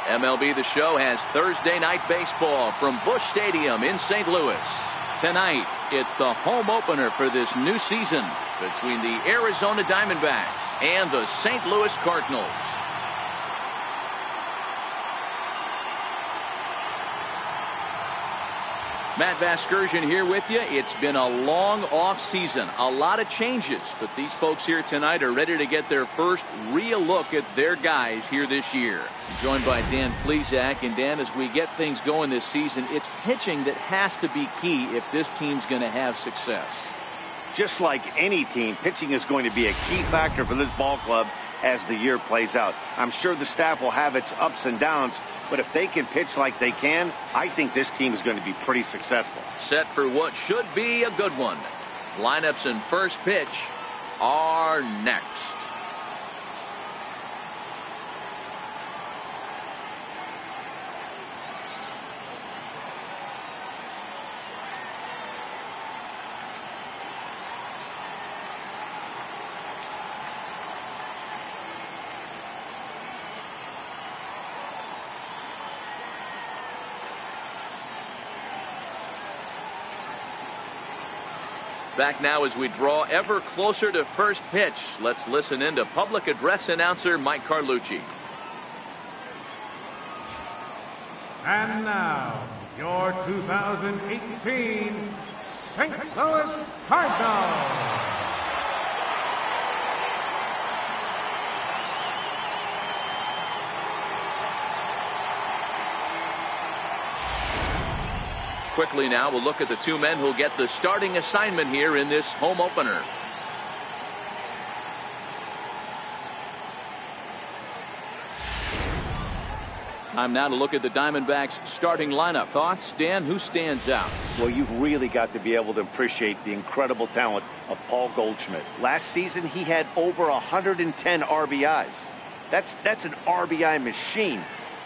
MLB The Show has Thursday night baseball from Busch Stadium in St. Louis. Tonight, it's the home opener for this new season between the Arizona Diamondbacks and the St. Louis Cardinals. Matt Vasgersian here with you. It's been a long off season, a lot of changes, but these folks here tonight are ready to get their first real look at their guys here this year. Joined by Dan Plesac. And Dan, as we get things going this season, it's pitching that has to be key if this team's going to have success. Just like any team, pitching is going to be a key factor for this ball club as the year plays out. I'm sure the staff will have its ups and downs, but if they can pitch like they can, I think this team is going to be pretty successful. Set for what should be a good one. Lineups and first pitch are next. Back now as we draw ever closer to first pitch. Let's listen in to public address announcer Mike Carlucci. And now, your 2018 St. Louis Cardinals. Quickly now, we'll look at the two men who'll get the starting assignment here in this home opener. Time now to look at the Diamondbacks starting lineup. Thoughts, Dan? Who stands out? Well, you've really got to be able to appreciate the incredible talent of Paul Goldschmidt. Last season, he had over 110 RBIs. That's an RBI machine.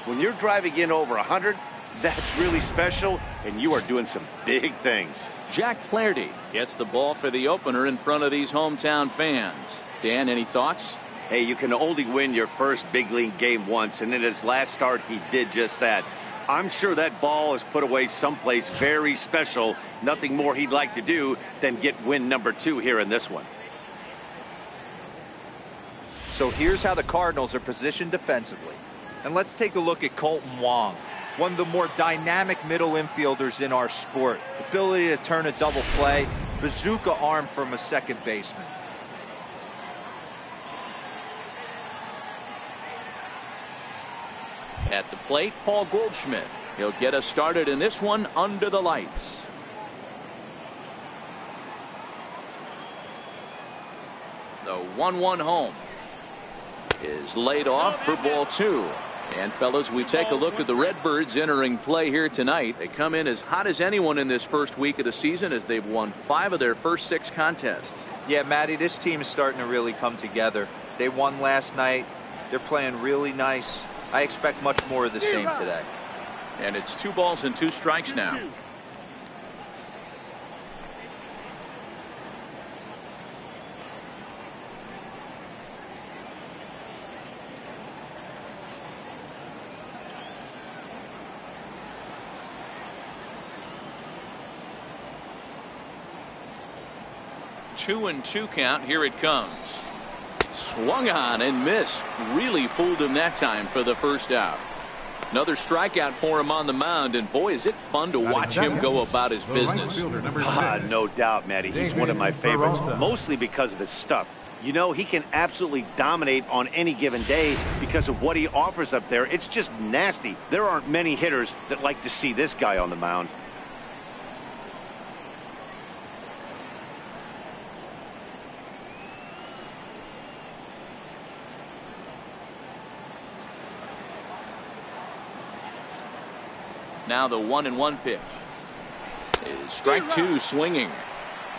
When you're driving in over 100, that's really special, and you are doing some big things. Jack Flaherty gets the ball for the opener in front of these hometown fans. Dan, any thoughts? Hey, you can only win your first big league game once, and in his last start, he did just that. I'm sure that ball is put away someplace very special. Nothing more he'd like to do than get win number 2 here in this one. So here's how the Cardinals are positioned defensively. And let's take a look at Colton Wong, one of the more dynamic middle infielders in our sport. Ability to turn a double play, bazooka arm from a second baseman. At the plate, Paul Goldschmidt. He'll get us started in this one under the lights. The 1-1 home is laid off for ball 2. And fellas, we take a look at the Redbirds entering play here tonight. They come in as hot as anyone in this first week of the season as they've won 5 of their first 6 contests. Yeah, Matty, this team is starting to really come together. They won last night. They're playing really nice. I expect much more of the same today. And it's 2 balls and 2 strikes now. 2-2 count. Here it comes. Swung on and missed. Really fooled him that time for the first out. Another strikeout for him on the mound, and boy, is it fun to watch him go about his business. No doubt, Matty. He's one of my favorites, mostly because of his stuff. You know, he can absolutely dominate on any given day because of what he offers up there. It's just nasty. There aren't many hitters that like to see this guy on the mound. Now the 1-1 pitch is strike 2 swinging.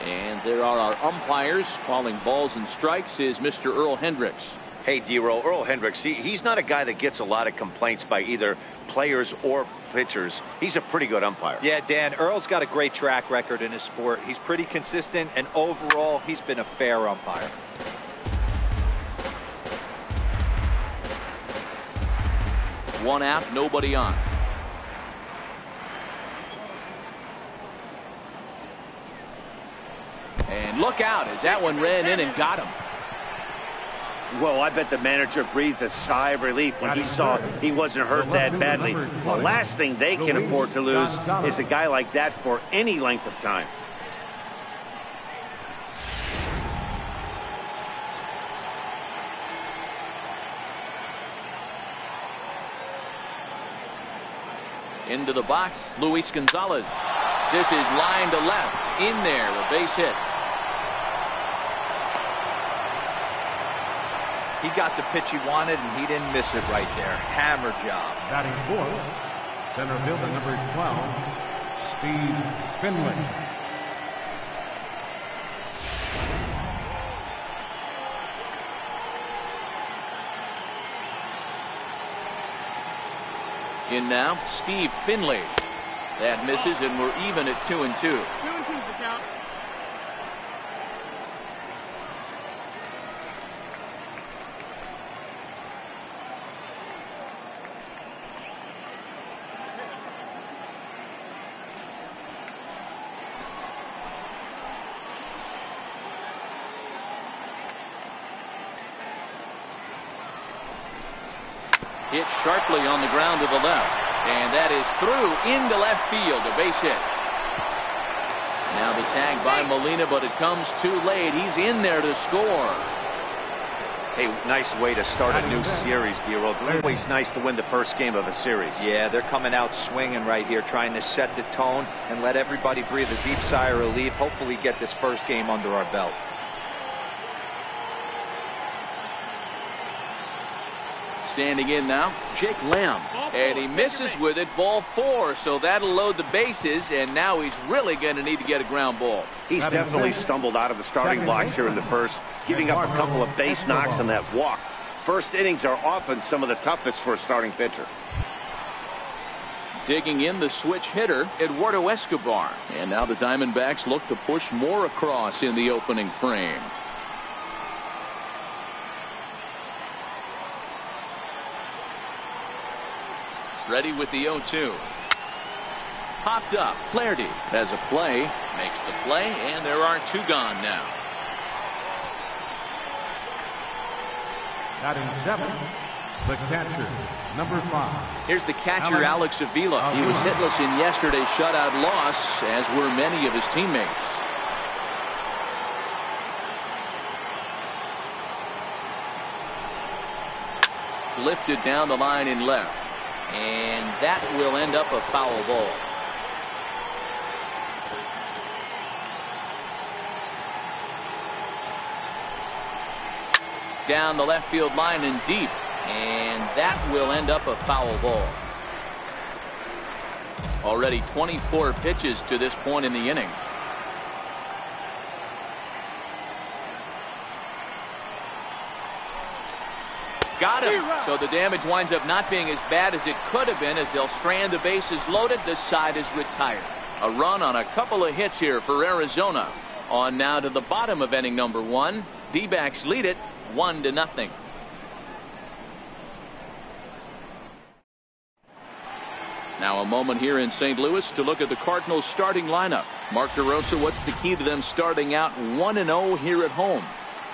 And there are our umpires calling balls and strikes is Mr. Earl Hendricks. Hey, D-Roll, Earl Hendricks, he's not a guy that gets a lot of complaints by either players or pitchers. He's a pretty good umpire. Yeah, Dan, Earl's got a great track record in his sport. He's pretty consistent, and overall, he's been a fair umpire. One out, nobody on. And look out as that one ran in and got him. Well, I bet the manager breathed a sigh of relief when he saw he wasn't hurt that badly. The last thing they can afford to lose is a guy like that for any length of time. Into the box, Luis Gonzalez. This is line to left. In there, a base hit. He got the pitch he wanted, and he didn't miss it right there. Hammer job. Batting fourth, center fielder number 12, Steve Finley. In now, Steve Finley. That misses, and we're even at 2-2. 2-2's the count. Hit sharply on the ground to the left. And that is through into left field. A base hit. Now the tag by Molina, but it comes too late. He's in there to score. Hey, nice way to start a new series, Giro. Always nice to win the first game of a series. Yeah, they're coming out swinging right here, trying to set the tone and let everybody breathe a deep sigh of relief. Hopefully get this first game under our belt. Standing in now, Jake Lamb. And he misses with it, ball 4. So that'll load the bases, and now he's really going to need to get a ground ball. He's definitely stumbled out of the starting blocks here in the first, giving up a couple of base knocks and that walk. First innings are often some of the toughest for a starting pitcher. Digging in the switch hitter, Eduardo Escobar. And now the Diamondbacks look to push more across in the opening frame. Ready with the 0-2. Popped up. Flaherty has a play. Makes the play, and there are 2 gone now. Batting seventh, the catcher, number 5. Here's the catcher, Alex Avila. He was hitless in yesterday's shutout loss, as were many of his teammates. Lifted down the line in left. And that will end up a foul ball. Down the left field line and deep. And that will end up a foul ball. Already 24 pitches to this point in the inning. Got him. So the damage winds up not being as bad as it could have been, as they'll strand the bases loaded. The side is retired. A run on a couple of hits here for Arizona. On now to the bottom of inning number 1. D-backs lead it 1-0. Now a moment here in St. Louis to look at the Cardinals starting lineup. Mark DeRosa, what's the key to them starting out 1-0 here at home?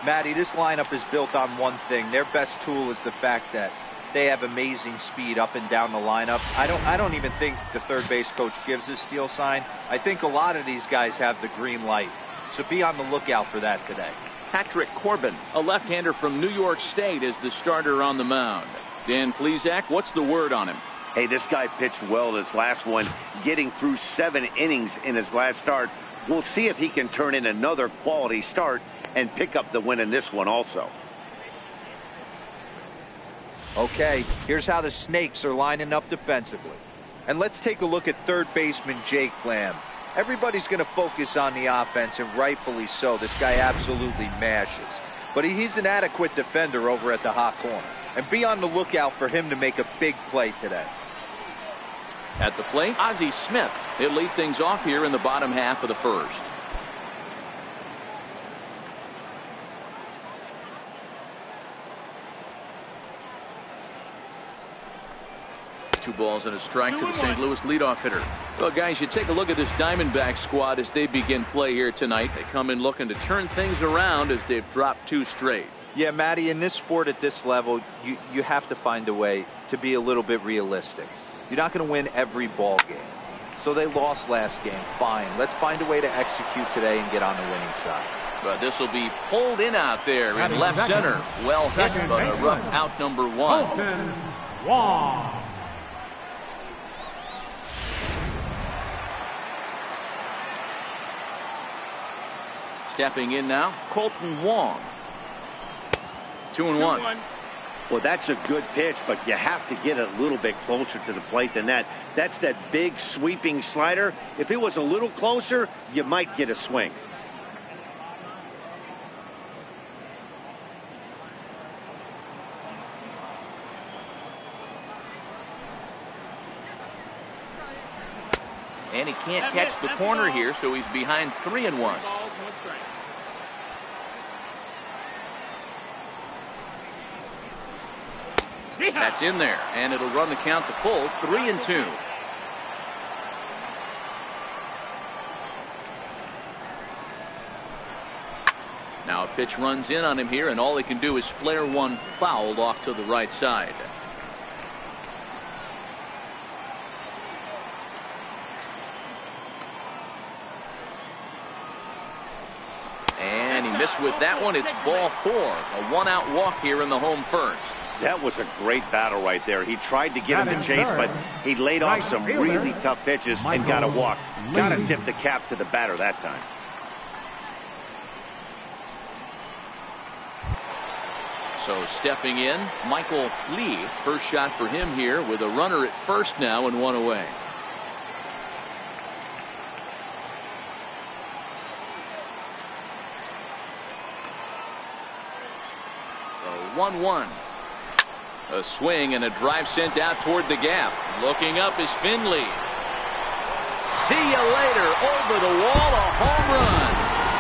Matty, this lineup is built on one thing. Their best tool is the fact that they have amazing speed up and down the lineup. I don't even think the third base coach gives a steal sign. I think a lot of these guys have the green light. So be on the lookout for that today. Patrick Corbin, a left-hander from New York State, is the starter on the mound. Dan Plesac, what's the word on him? Hey, this guy pitched well this last one, getting through 7 innings in his last start. We'll see if he can turn in another quality start and pick up the win in this one also. Okay, here's how the Snakes are lining up defensively. And let's take a look at third baseman Jake Lamb. Everybody's going to focus on the offense, and rightfully so. This guy absolutely mashes. But he's an adequate defender over at the hot corner. And be on the lookout for him to make a big play today. At the plate, Ozzie Smith. He'll lead things off here in the bottom half of the first. 2 balls and a strike to the St. Louis leadoff hitter. Well, guys, you take a look at this Diamondbacks squad as they begin play here tonight. They come in looking to turn things around as they've dropped 2 straight. Yeah, Matty, in this sport at this level, you have to find a way to be a little bit realistic. You're not going to win every ball game. So they lost last game. Fine. Let's find a way to execute today and get on the winning side. But this will be pulled in out there in left center. Well hit, but a rough out number 1. Wong. Stepping in now, Colton Wong. 2-1. Well, that's a good pitch, but you have to get a little bit closer to the plate than that. That's that big sweeping slider. If it was a little closer, you might get a swing. And he can't catch the corner here, so he's behind 3-1. That's in there, and it'll run the count to full, 3-2. Now a pitch runs in on him here, and all he can do is flare one foul off to the right side. And he missed with that one. It's ball 4. A 1-out walk here in the home first. That was a great battle right there. He tried to get him to chase, but he laid off some really tough pitches and got a walk. Got to tip the cap to the batter that time. So stepping in, Michael Lee. First shot for him here with a runner at first now and 1 away. So 1-1. A swing and a drive sent out toward the gap. Looking up is Finley. See you later. Over the wall, a home run.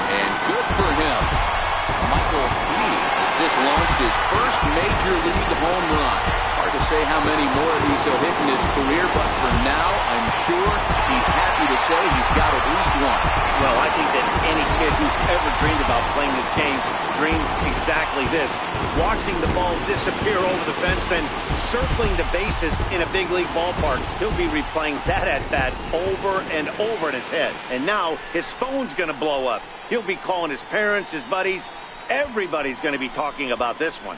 And good for him. Michael Lee has just launched his first major league home run. Hard to say how many more of these he'll hit in his career, but for now, I'm sure he's happy to say he's got at least 1. Well, I think that any kid who's ever dreamed about playing this game dreams exactly this. Watching the ball disappear over the fence, then circling the bases in a big league ballpark. He'll be replaying that at-bat over and over in his head. And now his phone's going to blow up. He'll be calling his parents, his buddies. Everybody's going to be talking about this one.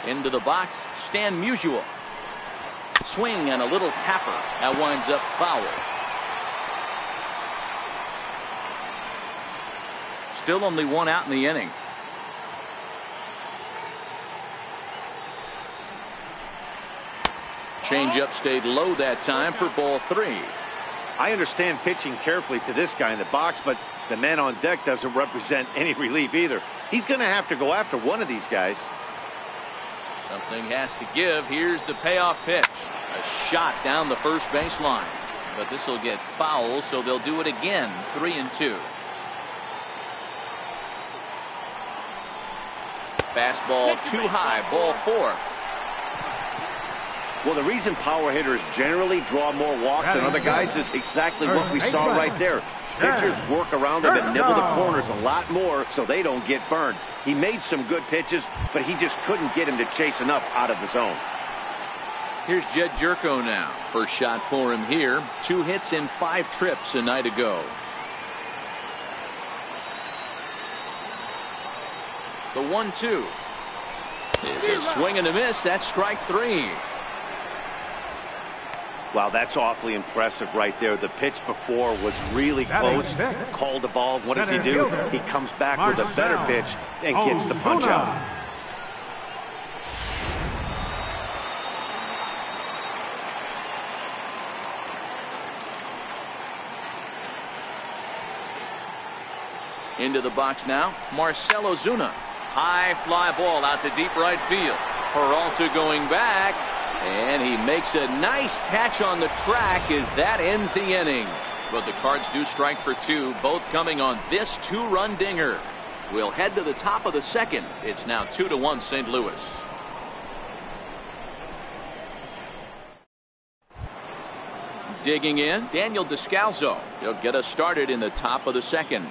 Into the box, Stan Musial. Swing and a little tapper. That winds up foul. Still only 1 out in the inning. Changeup stayed low that time for ball 3. I understand pitching carefully to this guy in the box, but the man on deck doesn't represent any relief either. He's going to have to go after one of these guys. Something has to give. Here's the payoff pitch. A shot down the first baseline. But this will get foul, so they'll do it again. 3-2. Fastball too high. Ball 4. Well, the reason power hitters generally draw more walks than other guys is exactly what we saw right there. Pitchers work around them and nibble the corners a lot more so they don't get burned. He made some good pitches, but he just couldn't get him to chase enough out of the zone. Here's Jed Jerko now. First shot for him here. 2 hits in 5 trips a night ago. The 1-2 is a swing and a miss. That's strike 3. Wow, that's awfully impressive right there. The pitch before was really close. Called the ball. What does he do? He comes back with a better pitch and gets the punch out. Into the box now, Marcell Ozuna. High fly ball out to deep right field. Peralta going back, and he makes a nice catch on the track as that ends the inning. But the Cards do strike for two, both coming on this two-run dinger. We'll head to the top of the second. It's now 2-1 St. Louis. Digging in, Daniel Descalso. He'll get us started in the top of the second.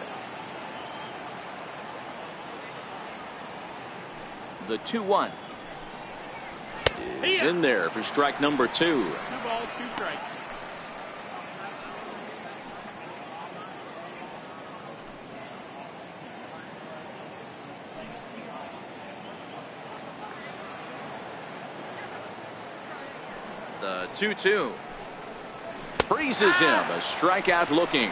The 2-1 is in there for strike number 2. 2 balls, 2 strikes. The 2-2 freezes him. A strikeout looking.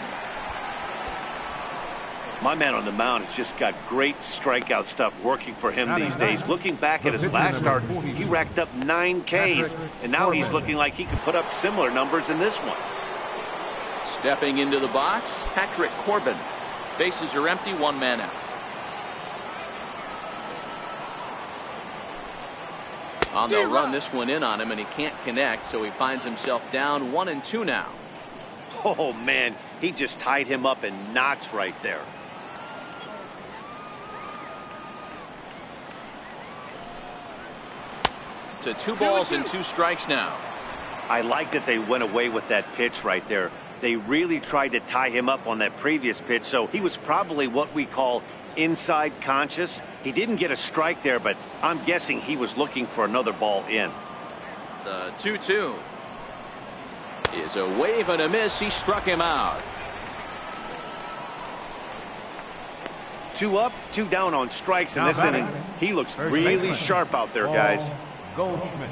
My man on the mound has just got great strikeout stuff working for him these days. Looking back at his last start, he racked up 9 Ks, and now he's looking like he could put up similar numbers in this one. Stepping into the box, Patrick Corbin. Bases are empty, 1 man out. They'll run this one in on him, and he can't connect, so he finds himself down 1-2 now. Oh, man, he just tied him up in knots right there. To 2 balls and 2 strikes now. I like that they went away with that pitch right there. They really tried to tie him up on that previous pitch, so he was probably what we call inside conscious. He didn't get a strike there, but I'm guessing he was looking for another ball in. The 2-2 is a wave and a miss. He struck him out. 2 up, 2 down on strikes in this inning. He looks really sharp out there, guys. Goldschmidt.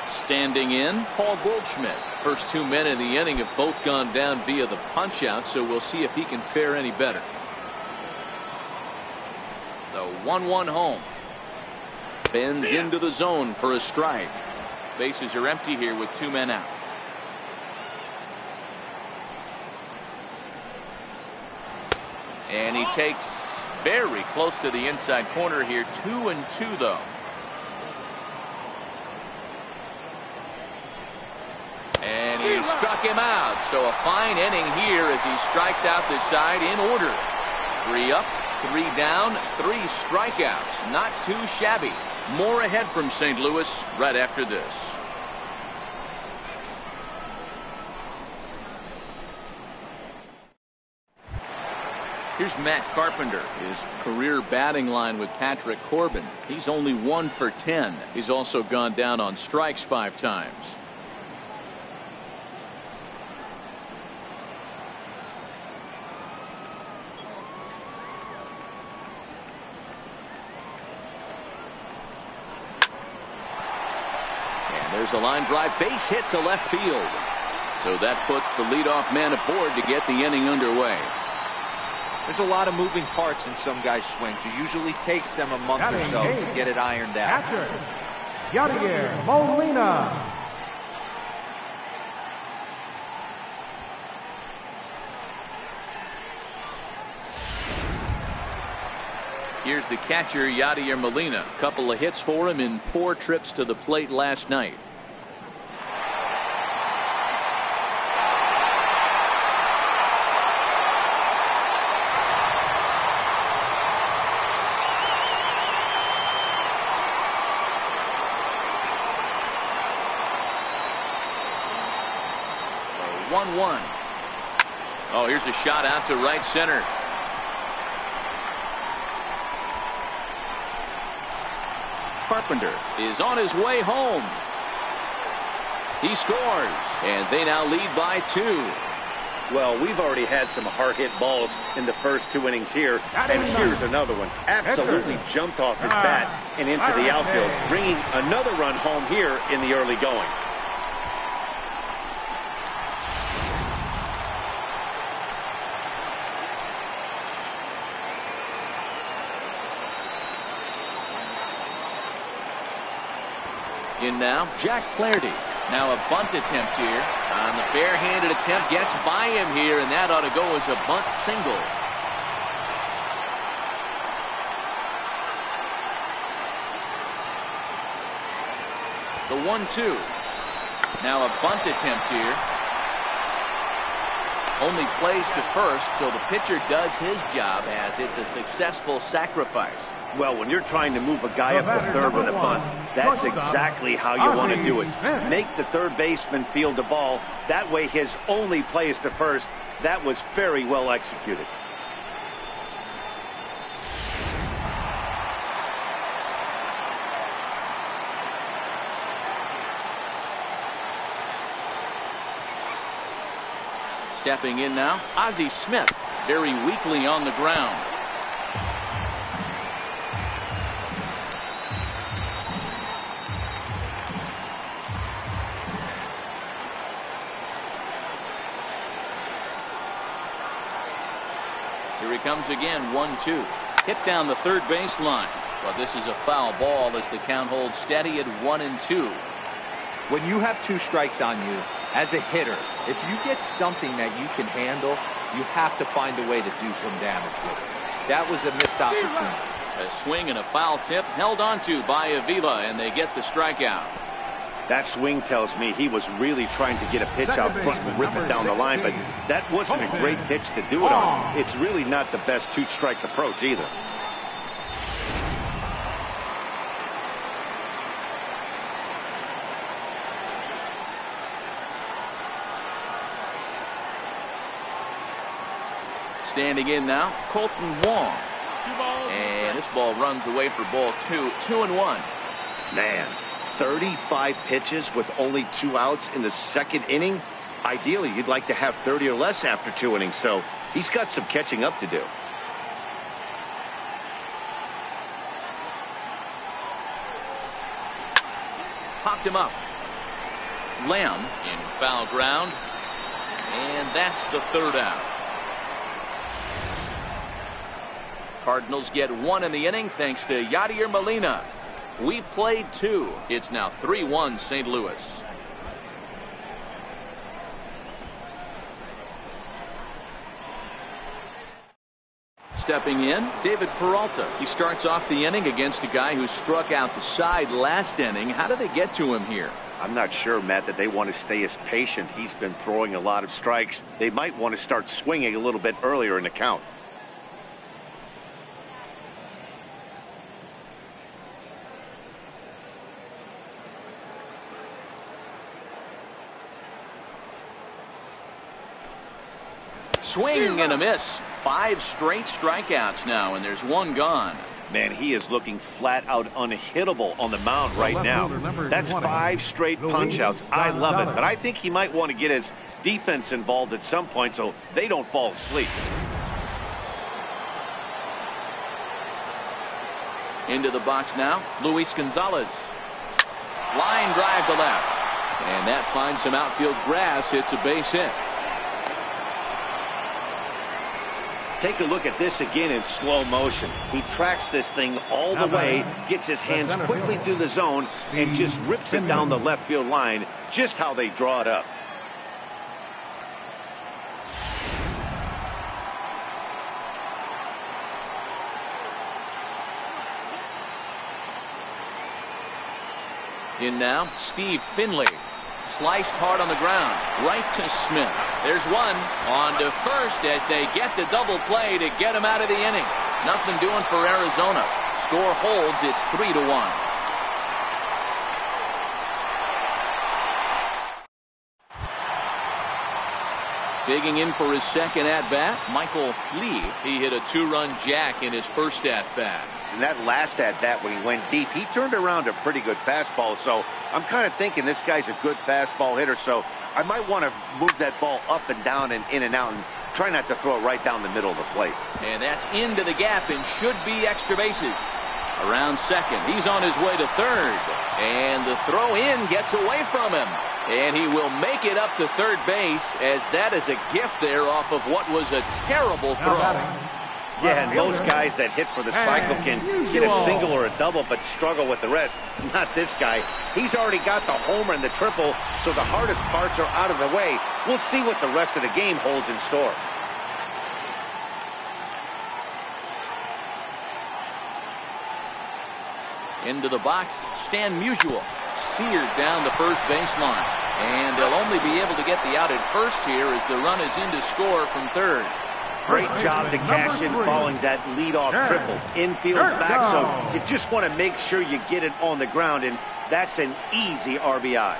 Standing in, Paul Goldschmidt. First 2 men in the inning have both gone down via the punch out, so we'll see if he can fare any better. The 1-1 home. Bends into the zone for a strike. Bases are empty here with 2 men out. And he takes very close to the inside corner here. 2-2 though. And he struck him out. So a fine inning here as he strikes out this side in order. 3 up, 3 down, 3 strikeouts. Not too shabby. More ahead from St. Louis right after this. Here's Matt Carpenter. His career batting line with Patrick Corbin. He's only 1 for 10. He's also gone down on strikes 5 times. And there's a line drive, base hit to left field. So that puts the leadoff man aboard to get the inning underway. There's a lot of moving parts in some guys' swings. It usually takes them a month or so to get it ironed out. Yadier Molina. Here's the catcher, Yadier Molina. A couple of hits for him in 4 trips to the plate last night. The 1-1. Oh, here's a shot out to right center. Carpenter is on his way home. He scores, and they now lead by 2. Well, we've already had some hard-hit balls in the first 2 innings here, and here's another one. Absolutely jumped off his bat and into the outfield, bringing another run home here in the early going. In now, Jack Flaherty. Now a bunt attempt here. On the barehanded attempt, gets by him here, and that ought to go as a bunt single. The 1-2. Now a bunt attempt here. Only plays to first, so the pitcher does his job as it's a successful sacrifice. Well, when you're trying to move a guy up to third with a bunt, that's exactly how you want to do it. Make the third baseman field the ball. That way his only play is to first. That was very well executed. Stepping in now, Ozzie Smith, very weakly on the ground. Here he comes again, 1-2. Hit down the third baseline. But this is a foul ball as the count holds steady at 1-2. When you have 2 strikes on you, as a hitter, if you get something that you can handle, you have to find a way to do some damage with it. That was a missed opportunity. A swing and a foul tip held onto by Avila, and they get the strikeout. That swing tells me he was really trying to get a pitch out front and rip it down the line, but that wasn't a great pitch to do it on. It's really not the best 2-strike approach either. Standing in now, Colton Wong. And this ball runs away for ball 2. 2-1. Man, 35 pitches with only 2 outs in the second inning. Ideally, you'd like to have 30 or less after 2 innings, so he's got some catching up to do. Popped him up. Lamb in foul ground. And that's the 3rd out. Cardinals get 1 in the inning thanks to Yadier Molina. We've played 2. It's now 3-1 St. Louis. Stepping in, David Peralta. He starts off the inning against a guy who struck out the side last inning. How did they get to him here? I'm not sure, Matt, that they want to stay as patient. He's been throwing a lot of strikes. They might want to start swinging a little bit earlier in the count. Swing and a miss. 5 straight strikeouts now, and there's 1 gone. Man, he is looking flat out unhittable on the mound right now. That's 5 straight punch-outs. I love it, but I think he might want to get his defense involved at some point so they don't fall asleep. Into the box now, Luis Gonzalez. Line drive to left. And that finds some outfield grass. It's a base hit. Take a look at this again in slow motion. He tracks this thing all the way, gets his hands quickly through the zone, and just rips it down the left field line, just how they draw it up. In now, Steve Finley. Sliced hard on the ground. Right to Smith. There's 1. On to first as they get the double play to get him out of the inning. Nothing doing for Arizona. Score holds. It's 3-1. Digging in for his second at-bat, Michael Lee. He hit a 2-run jack in his first at-bat. And that last at-bat when he went deep, he turned around a pretty good fastball. So I'm kind of thinking this guy's a good fastball hitter. So I might want to move that ball up and down and in and out and try not to throw it right down the middle of the plate. And that's into the gap and should be extra bases. Around second, he's on his way to third. And the throw in gets away from him. And he will make it up to third base as that is a gift there off of what was a terrible throw. Yeah, and most guys that hit for the cycle can get a single or a double, but struggle with the rest. Not this guy. He's already got the homer and the triple, so the hardest parts are out of the way. We'll see what the rest of the game holds in store. Into the box, Stan Musial, seared down the first baseline. And they'll only be able to get the out at first here as the run is in to score from third. Great job to cash in following that leadoff triple. Infield's back, so you just want to make sure you get it on the ground, and that's an easy RBI.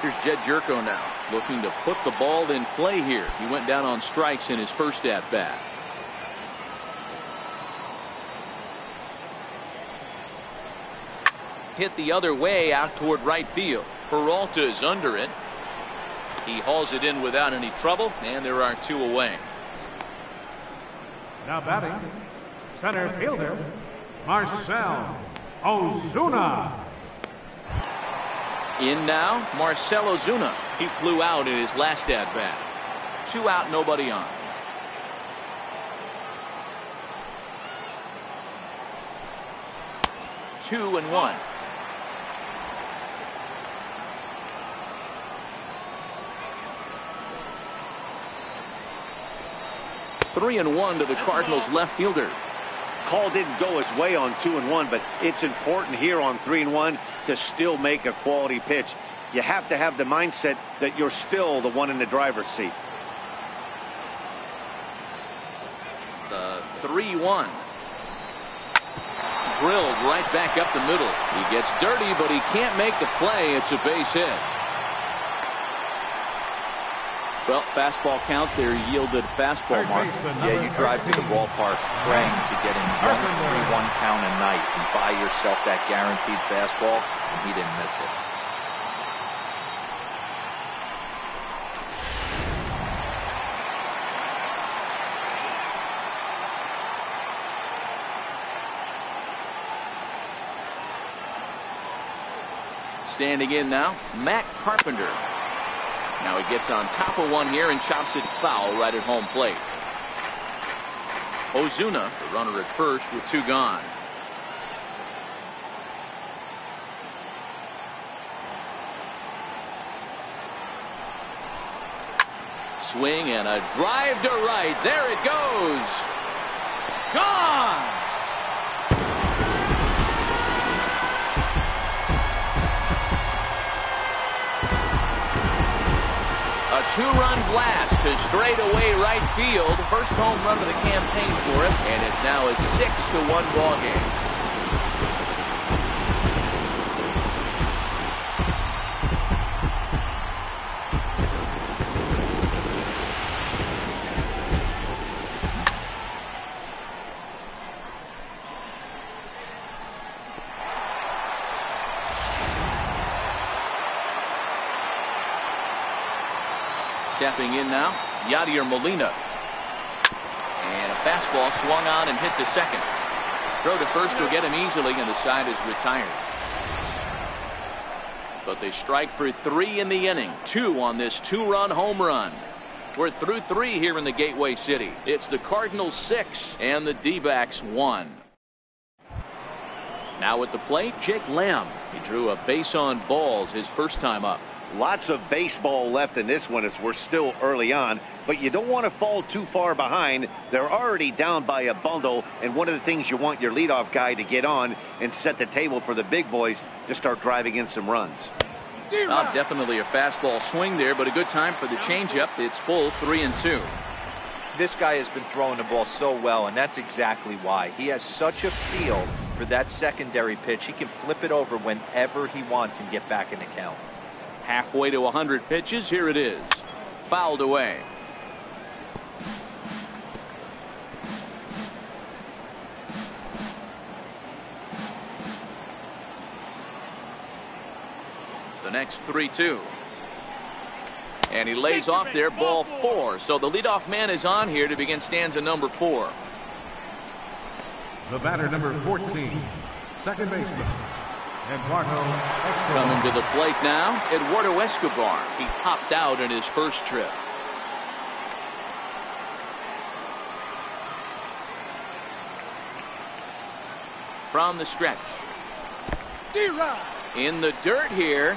Here's Jed Jerko now, looking to put the ball in play here. He went down on strikes in his first at-bat. Hit the other way out toward right field. Peralta is under it. He hauls it in without any trouble, and there are two away. Now batting, center fielder, Marcell Ozuna. In now, Marcell Ozuna. He flew out in his last at-bat. 2 out, nobody on. Two and one. 3-1 to the Cardinals left fielder. Call didn't go his way on 2-1, but it's important here on 3-1 to still make a quality pitch. You have to have the mindset that you're still the one in the driver's seat. The 3-1. Drilled right back up the middle. He gets dirty, but he can't make the play. It's a base hit. Well, fastball count there yielded fastball mark. Yeah, you drive to the ballpark praying to get in 1-3-1 count a night and buy yourself that guaranteed fastball, and he didn't miss it. Standing in now, Matt Carpenter. Now he gets on top of one here and chops it foul right at home plate. Ozuna, the runner at first with 2 gone. Swing and a drive to right. There it goes. Gone. A 2-run blast to straightaway right field. First home run of the campaign for him, and it's now a 6-1 ball game. Stepping in now, Yadier Molina. And a fastball swung on and hit to second. Throw to first will get him easily, and the side is retired. But they strike for 3 in the inning. 2 on this 2-run home run. We're through 3 here in the Gateway City. It's the Cardinals 6 and the D-backs 1. Now at the plate, Jake Lamb. He drew a base on balls his first time up. Lots of baseball left in this one as we're still early on, but you don't want to fall too far behind. They're already down by a bundle, and one of the things you want your leadoff guy to get on and set the table for the big boys to start driving in some runs. Definitely a fastball swing there, but a good time for the changeup. It's full 3-2. This guy has been throwing the ball so well, and that's exactly why. He has such a feel for that secondary pitch. He can flip it over whenever he wants and get back in the count. Halfway to 100 pitches. Here it is. Fouled away. The next 3-2. And he lays off there, ball 4. So the leadoff man is on here to begin stanza number 4. The batter, number 14, second baseman, Eduardo Escobar. Coming to the plate now, Eduardo Escobar. He popped out in his first trip. from the stretch. In the dirt here.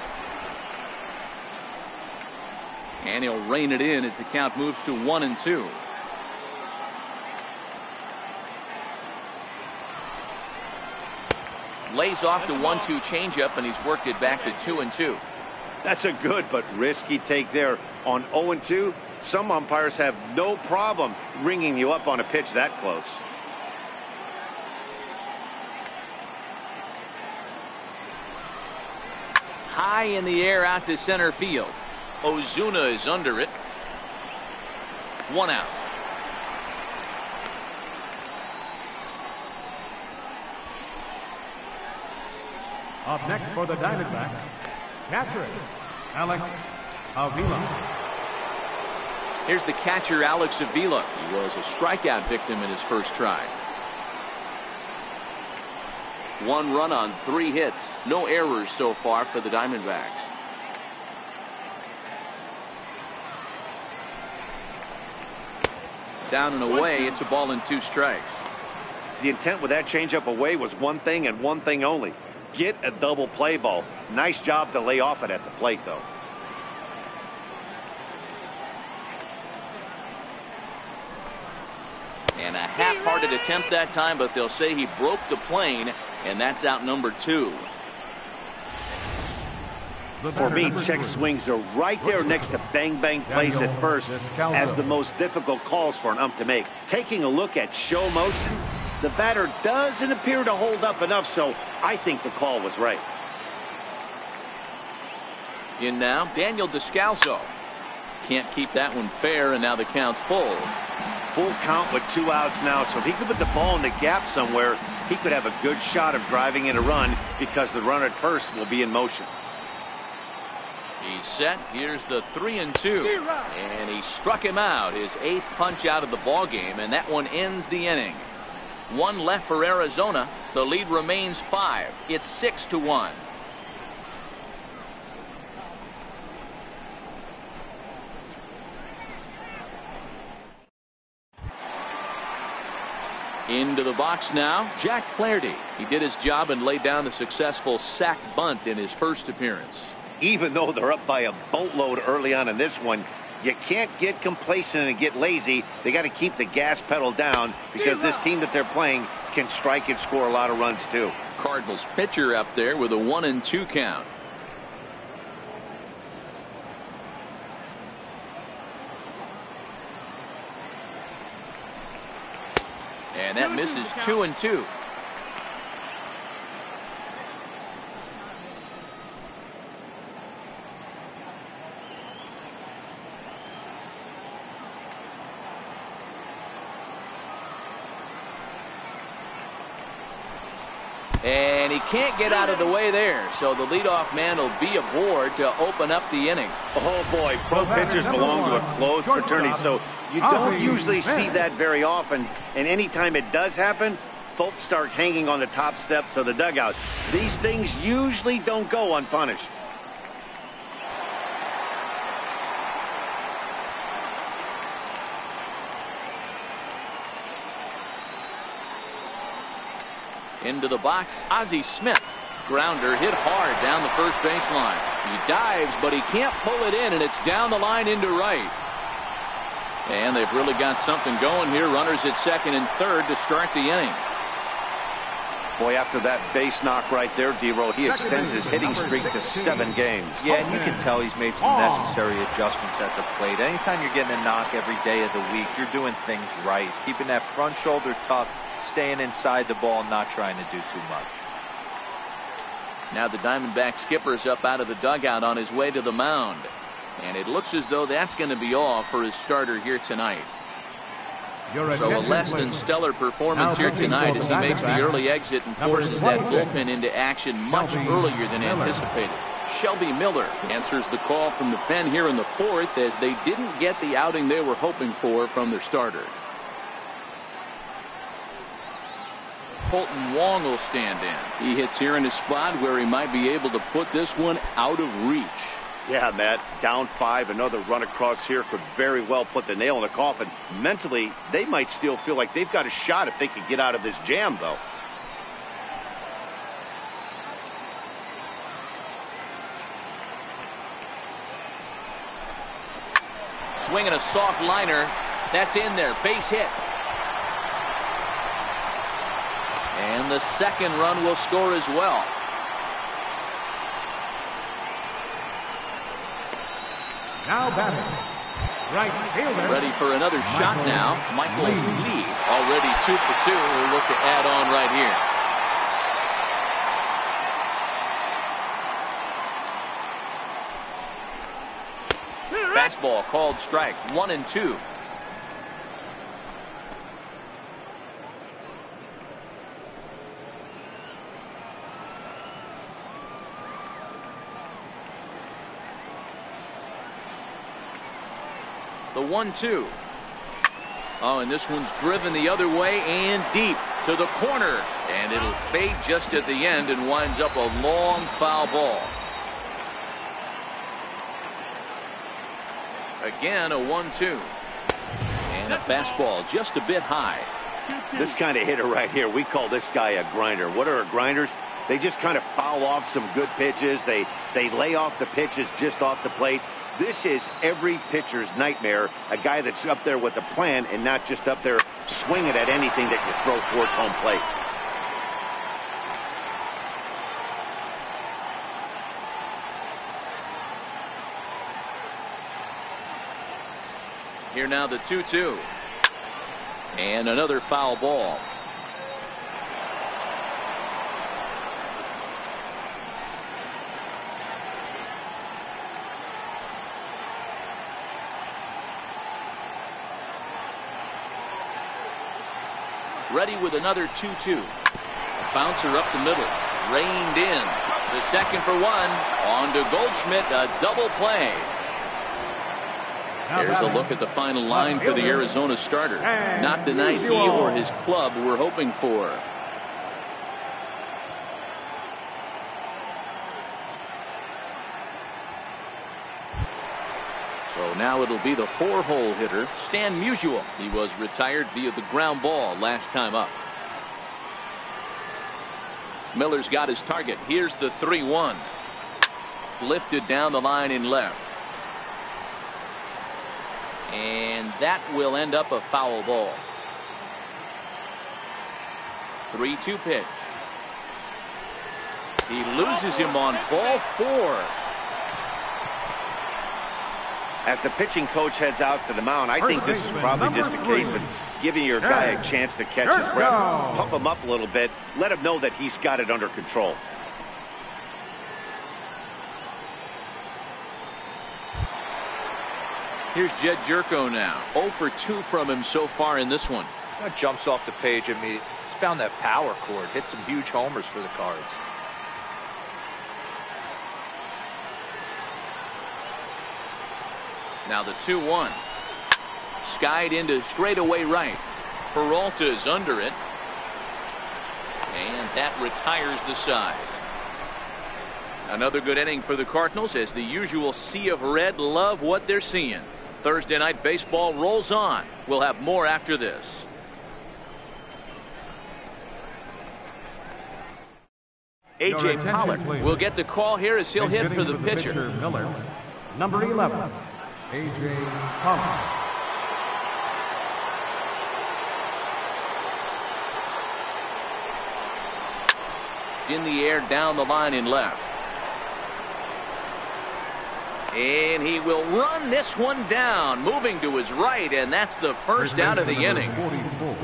And he'll rein it in as the count moves to 1-2. Lays off the 1-2 changeup, and he's worked it back to 2-2. That's a good but risky take there. On 0-2, some umpires have no problem ringing you up on a pitch that close. High in the air out to center field. Ozuna is under it. 1 out. Up next for the Diamondbacks, catcher Alex Avila. Here's the catcher, Alex Avila. He was a strikeout victim in his first try. 1 run on 3 hits. No errors so far for the Diamondbacks. Down and away, it's a ball and 2 strikes. The intent with that changeup away was one thing and one thing only. Get a double play ball. Nice job to lay off it at the plate, though. And a half-hearted attempt that time, but they'll say he broke the plane, and that's out number 2. For me, check swings are right there next to bang-bang plays at first as the most difficult calls for an ump to make. Taking a look at show motion, the batter doesn't appear to hold up enough, so I think the call was right. In now, Daniel Descalso. Can't keep that one fair, and now the count's full. Full count with 2 outs now, so if he could put the ball in the gap somewhere, he could have a good shot of driving in a run because the runner at first will be in motion. He's set. Here's the 3-2. And he struck him out. His 8th punch out of the ball game, and that one ends the inning. 1 left for Arizona. The lead remains 5. It's 6-1. Into the box now, Jack Flaherty. He did his job and laid down the successful sac bunt in his first appearance. Even though they're up by a boatload early on in this one, you can't get complacent and get lazy. They got to keep the gas pedal down because this team that they're playing can strike and score a lot of runs too. Cardinals pitcher up there with a 1-2 count. And that misses 2-2. And he can't get out of the way there, so the leadoff man will be aboard to open up the inning. Oh boy, pro pitchers belong to a closed fraternity, so you don't usually see that very often, and anytime it does happen, folks start hanging on the top steps of the dugout. These things usually don't go unpunished. Into the box, Ozzie Smith. Grounder hit hard down the first baseline. He dives, but he can't pull it in, and it's down the line into right. And they've really got something going here. Runners at second and third to start the inning. Boy, after that base knock right there, D-Row, he extends his hitting streak to 7 games. Yeah, and you can tell he's made some necessary adjustments at the plate. Anytime you're getting a knock every day of the week, you're doing things right. He's keeping that front shoulder tough, staying inside the ball, not trying to do too much. Now the Diamondback skipper's up out of the dugout on his way to the mound. And it looks as though that's going to be all for his starter here tonight. So a less than stellar performance here tonight as he makes the early exit and forces that bullpen into action much earlier than anticipated. Shelby Miller answers the call from the pen here in the 4th as they didn't get the outing they were hoping for from their starter. Colton Wong will stand in. He hits here in a spot where he might be able to put this one out of reach. Yeah, Matt, down 5, another run across here could very well put the nail in the coffin. Mentally, they might still feel like they've got a shot if they could get out of this jam, though. swing and a soft liner. That's in there. Base hit. And the second run will score as well. Now batting, right fielder. Ready for another shot now. Michael Lee. Already 2 for 2. We'll look to add on right here. Fastball called strike. 1-2. The 1-2. Oh, and this one's driven the other way and deep to the corner. And it'll fade just at the end and winds up a long foul ball. Again, a 1-2. And a fastball just a bit high. This kind of hitter right here, we call this guy a grinder. What are grinders? They just kind of foul off some good pitches. They lay off the pitches just off the plate. This is every pitcher's nightmare, a guy that's up there with a plan and not just up there swinging at anything that you throw towards home plate. Here now the 2-2. And another foul ball. Ready with another 2-2. Bouncer up the middle. Reined in. The second for one. On to Goldschmidt. A double play. Here's a look at the final line for the Arizona starter. Not the night he or his club were hoping for. So now it'll be the 4-hole hitter, Stan Musial. He was retired via the ground ball last time up. Miller's got his target. Here's the 3-1. Lifted down the line in left. And that will end up a foul ball. 3-2 pitch. He loses him on ball 4. As the pitching coach heads out to the mound, I think this is probably just a case of giving your guy a chance to catch his breath, pump him up a little bit, let him know that he's got it under control. Here's Jed Jerko now. 0 for 2 from him so far in this one. That jumps off the page at me. He's found that power chord. Hit some huge homers for the Cards. Now the 2-1. Skied into straightaway right. Peralta's under it. And that retires the side. Another good inning for the Cardinals as the usual sea of red love what they're seeing. Thursday night baseball rolls on. We'll have more after this. A.J. Pollock will get the call here as he'll hit for the pitcher. Miller, number 11, A.J. Pollock. In the air down the line in left. And he will run this one down, moving to his right, and that's the first out of the inning. 44,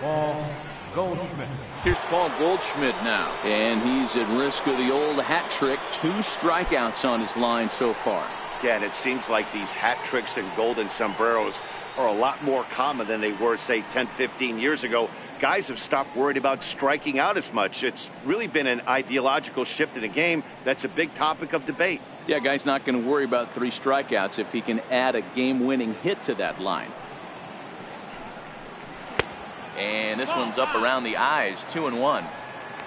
Paul Goldschmidt. Here's Paul Goldschmidt now, and he's at risk of the old hat trick. 2 strikeouts on his line so far. Yeah, and it seems like these hat tricks and golden sombreros are a lot more common than they were, say, 10, 15 years ago. Guys have stopped worried about striking out as much. It's really been an ideological shift in the game. That's a big topic of debate. Yeah, guy's not going to worry about 3 strikeouts if he can add a game-winning hit to that line. And this one's up around the eyes, 2-1.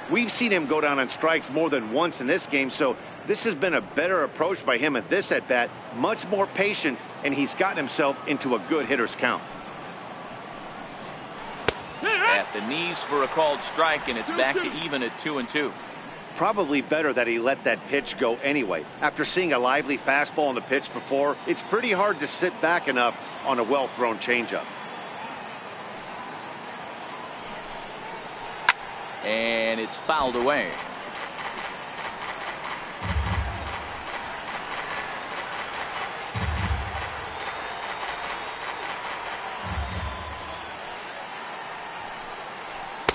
We've seen him go down on strikes more than once in this game, so this has been a better approach by him at this at-bat. Much more patient, and he's gotten himself into a good hitter's count. At the knees for a called strike, and it's back to even at 2-2. probably better that he let that pitch go anyway. After seeing a lively fastball on the pitch before, it's pretty hard to sit back enough on a well-thrown changeup. And it's fouled away.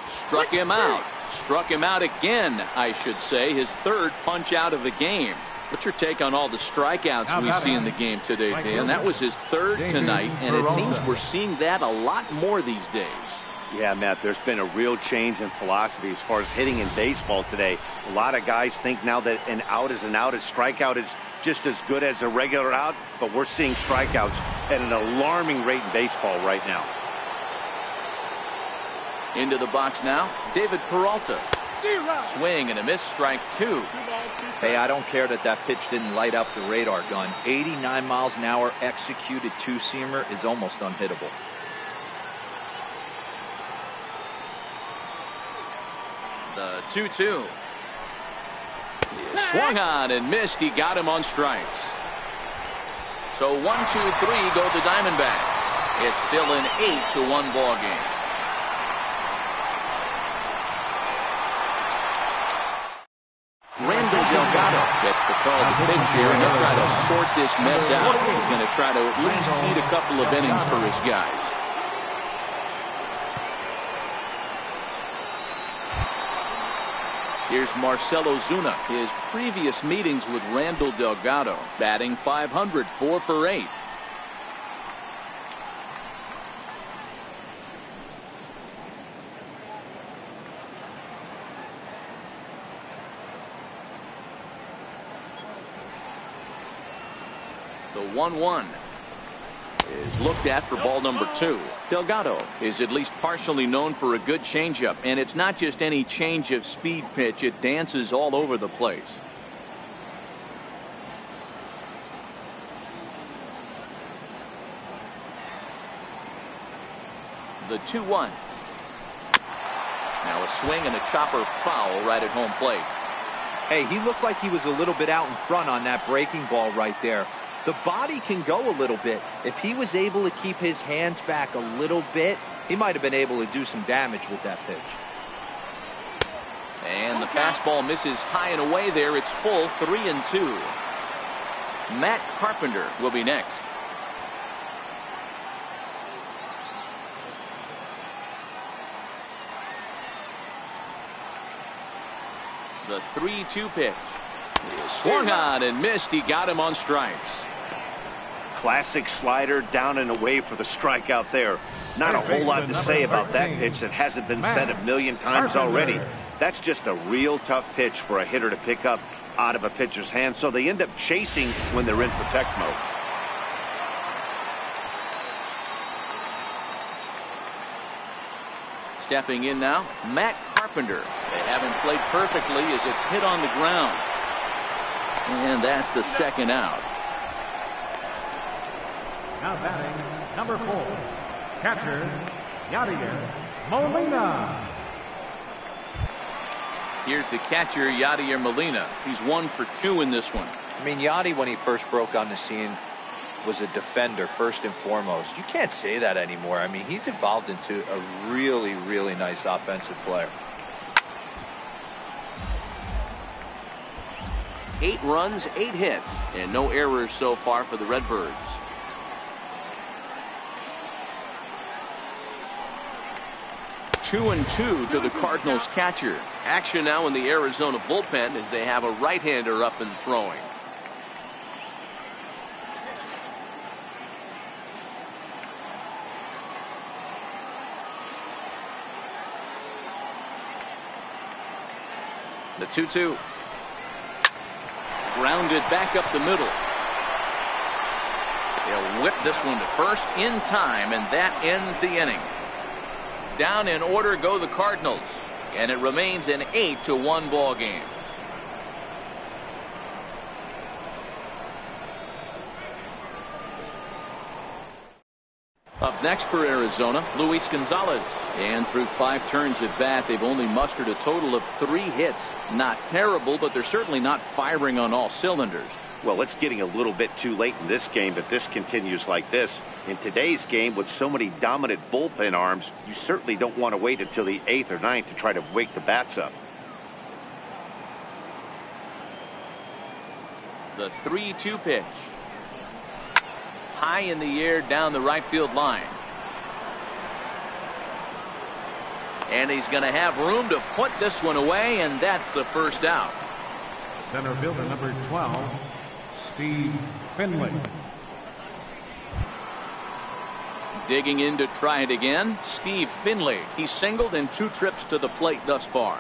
Struck him out. Struck him out again, I should say. His third punch out of the game. What's your take on all the strikeouts we see in the game today, Dan? That was his third tonight, and it seems we're seeing that a lot more these days. Yeah, Matt, there's been a real change in philosophy as far as hitting in baseball today. A lot of guys think now that an out is an out. A strikeout is just as good as a regular out, but we're seeing strikeouts at an alarming rate in baseball right now. Into the box now, David Peralta. Swing and a miss, strike two. Hey, I don't care that pitch didn't light up the radar gun. 89 miles an hour executed two-seamer is almost unhittable. The 2-2. Swung on and missed. He got him on strikes. So 1-2-3 go the Diamondbacks. It's still an 8-1 ball game. Randall Delgado gets the call to pitch here, and he'll try to sort this mess out. He's going to try to at least eat a couple of innings for his guys. Here's Marcell Ozuna. His previous meetings with Randall Delgado, batting .500, 4 for 8. The 1-1 is looked at for ball number 2. Delgado is at least partially known for a good changeup, and it's not just any change of speed pitch. It dances all over the place. The 2-1. Now a swing and a chopper foul right at home plate. Hey, he looked like he was a little bit out in front on that breaking ball right there. The body can go a little bit. If he was able to keep his hands back a little bit, he might have been able to do some damage with that pitch. And the fastball misses high and away there. It's full, 3-2. Matt Carpenter will be next. The 3-2 pitch. He is swung on and missed. He got him on strikes. Classic slider down and away for the strikeout there. Not a whole lot to say about that pitch that hasn't been said a million times already. That's just a real tough pitch for a hitter to pick up out of a pitcher's hand, so they end up chasing when they're in protect mode. Stepping in now, Matt Carpenter. They haven't played perfectly as it's hit on the ground. And that's the second out. Now batting, number 4, catcher, Yadier Molina. Here's the catcher, Yadier Molina. He's 1 for 2 in this one. I mean, Yadi, when he first broke on the scene, was a defender first and foremost. You can't say that anymore. I mean, he's evolved into a really, really nice offensive player. 8 runs, 8 hits, and no errors so far for the Redbirds. Two and 2 to the Cardinals catcher. Action now in the Arizona bullpen as they have a right-hander up and throwing. The 2-2. Grounded back up the middle. They'll whip this one to first in time, and that ends the inning. Down in order go the Cardinals, and it remains an 8-1 ball game. Up next for Arizona, Luis Gonzalez. And through 5 turns at bat, they've only mustered a total of 3 hits. Not terrible, but they're certainly not firing on all cylinders. Well, it's getting a little bit too late in this game if this continues like this. In today's game, with so many dominant bullpen arms, you certainly don't want to wait until the 8th or 9th to try to wake the bats up. The 3-2 pitch. High in the air down the right field line. And he's going to have room to put this one away, and that's the first out. Center fielder number 12, Steve Finley. Digging in to try it again, Steve Finley. He's singled in 2 trips to the plate thus far.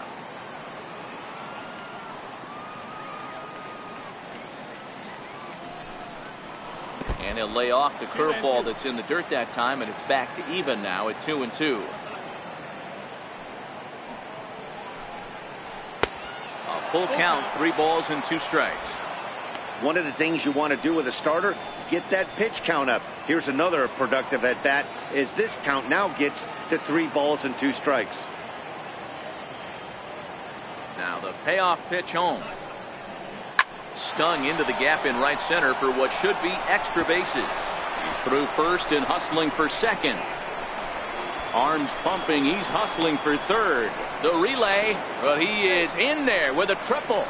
And he'll lay off the curveball that's in the dirt that time, and it's back to even now at 2-2. A full count, 3 balls and 2 strikes. One of the things you want to do with a starter, get that pitch count up. Here's another productive at bat as this count now gets to 3 balls and 2 strikes. Now the payoff pitch home. Stung into the gap in right center for what should be extra bases. He's through first and hustling for second. Arms pumping, he's hustling for third. The relay, but he is in there with a triple.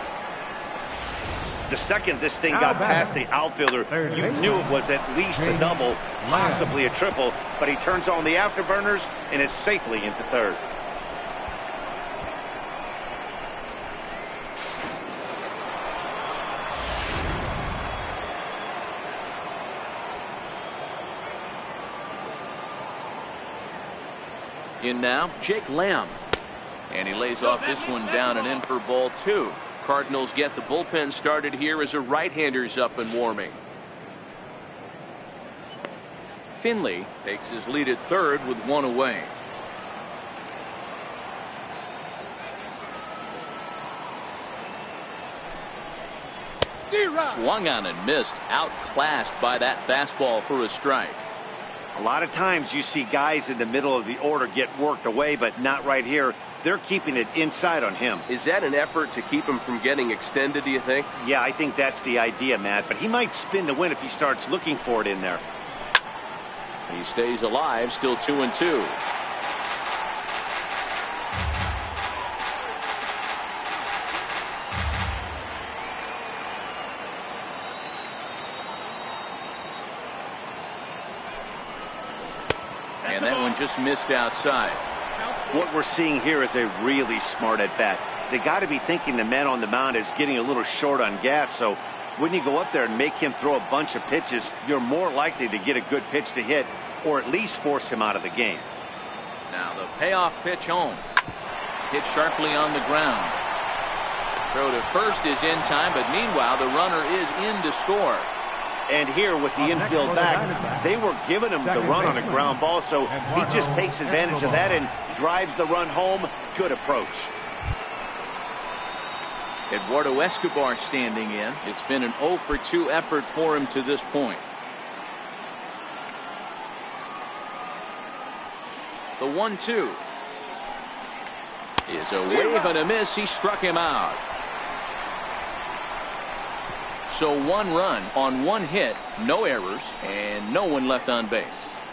The second this thing got past the outfielder, you knew it was at least a double, possibly a triple, but he turns on the afterburners and is safely into third. In now, Jake Lamb. And he lays off this one down and in for ball 2. Cardinals get the bullpen started here as a right-hander's up and warming. Finley takes his lead at third with 1 away. Swung on and missed, outclassed by that fastball for a strike. A lot of times you see guys in the middle of the order get worked away, but not right here. They're keeping it inside on him. Is that an effort to keep him from getting extended, do you think? Yeah, I think that's the idea, Matt, but he might spin to win if he starts looking for it in there. He stays alive, still 2-2. And that one just missed outside. What we're seeing here is a really smart at bat. They got to be thinking the man on the mound is getting a little short on gas, so when you go up there and make him throw a bunch of pitches, you're more likely to get a good pitch to hit or at least force him out of the game. Now the payoff pitch home. Hit sharply on the ground. Throw to first is in time, but meanwhile the runner is in to score. And here with the infield back, they were giving him the run on a ground ball, so he just takes advantage of that and drives the run home. Good approach. Eduardo Escobar standing in. It's been an 0 for 2 effort for him to this point. The 1-2 is a wave and a miss. He struck him out. So 1 run on 1 hit, no errors, and no one left on base.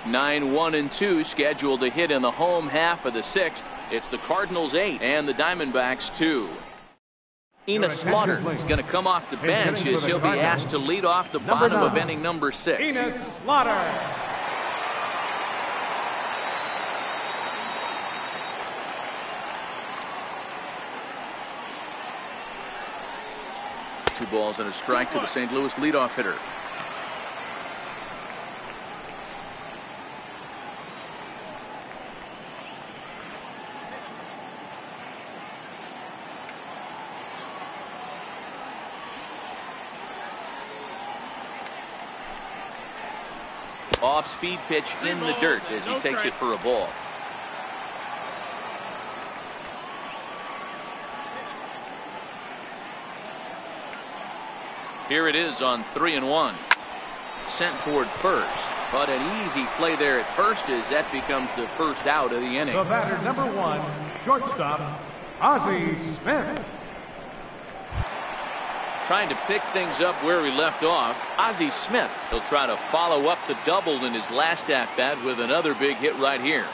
9-1-2 scheduled to hit in the home half of the 6th. It's the Cardinals 8 and the Diamondbacks 2. Enos Slaughter is going to come off the bench as he'll be asked to lead off the bottom of inning number 6. Enos Slaughter. 2 balls and a strike to the St. Louis leadoff hitter. Off-speed pitch in the dirt as he takes it for a ball. Here it is on 3-1. Sent toward first. But an easy play there at first as that becomes the first out of the inning. The batter, number 1, shortstop, Ozzie Smith. Trying to pick things up where he left off. Ozzie Smith. He'll try to follow up the double in his last at-bat with another big hit right here.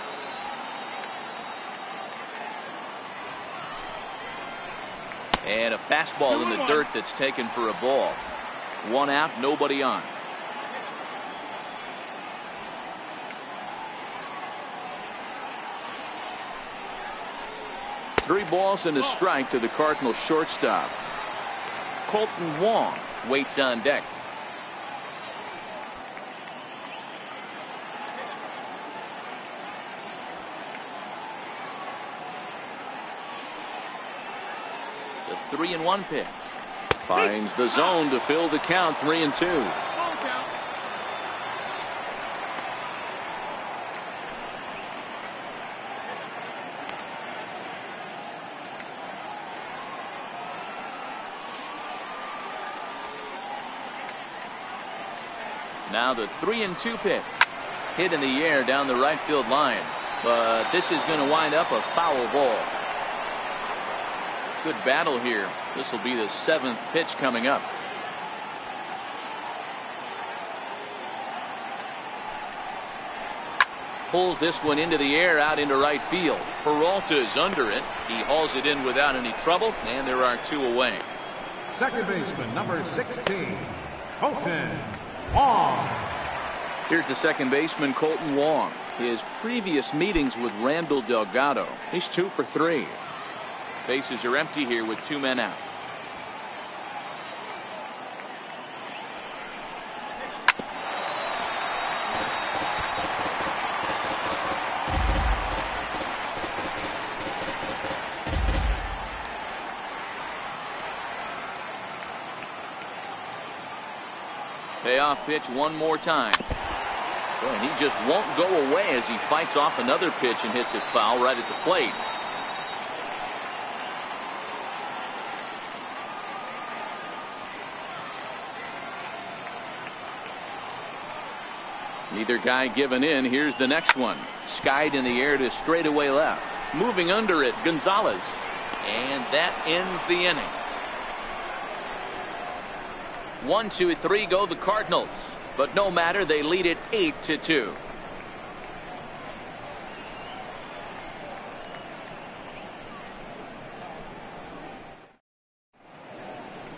And a fastball in the dirt that's taken for a ball. 1 out, nobody on. Three balls and a strike to the Cardinals shortstop. Colton Wong waits on deck. The 3-1 pitch. Finds the zone to fill the count. 3-2. Now the 3-2 pitch. Hit in the air down the right field line. But this is going to wind up a foul ball. Good battle here. This will be the 7th pitch coming up. Pulls this one into the air out into right field. Peralta is under it. He hauls it in without any trouble, and there are 2 away. Second baseman, number 16, Colton Wong. Here's the second baseman, Colton Wong. His previous meetings with Randall Delgado. He's 2 for 3. Bases are empty here with 2 men out. Payoff pitch one more time. And he just won't go away as he fights off another pitch and hits it foul right at the plate. Neither guy giving in. Here's the next one. Skied in the air to straightaway left. Moving under it, Gonzalez. And that ends the inning. 1, 2, 3 go the Cardinals. But no matter, they lead it 8-2.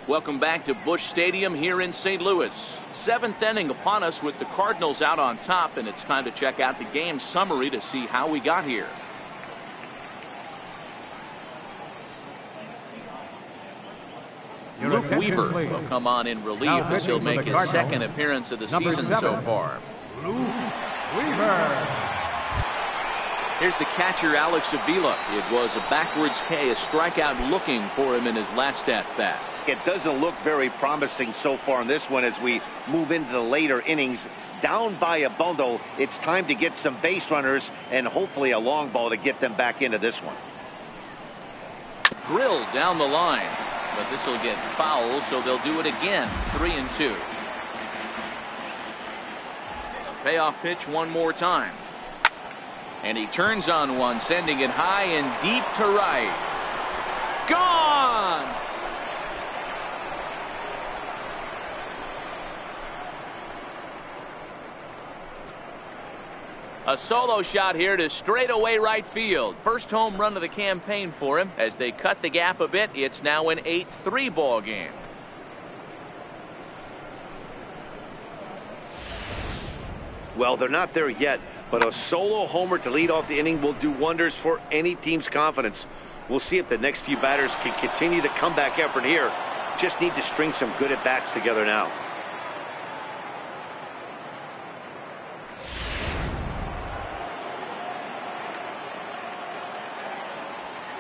Welcome back to Busch Stadium here in St. Louis. 7th inning upon us with the Cardinals out on top, and it's time to check out the game summary to see how we got here. Luke Weaver will come on in relief as he'll make his 2nd appearance of the season so far. Luke Weaver. Here's the catcher, Alex Avila. It was a backwards K, a strikeout looking for him in his last at-bat. It doesn't look very promising so far in this one as we move into the later innings. Down by a bundle, it's time to get some base runners and hopefully a long ball to get them back into this one. Drilled down the line. But this will get foul, so they'll do it again. 3-2. Payoff pitch one more time. And he turns on one, sending it high and deep to right. Gone! A solo shot here to straightaway right field. First home run of the campaign for him. As they cut the gap a bit, it's now an 8-3 ball game. Well, they're not there yet, but a solo homer to lead off the inning will do wonders for any team's confidence. We'll see if the next few batters can continue the comeback effort here. Just need to string some good at-bats together now.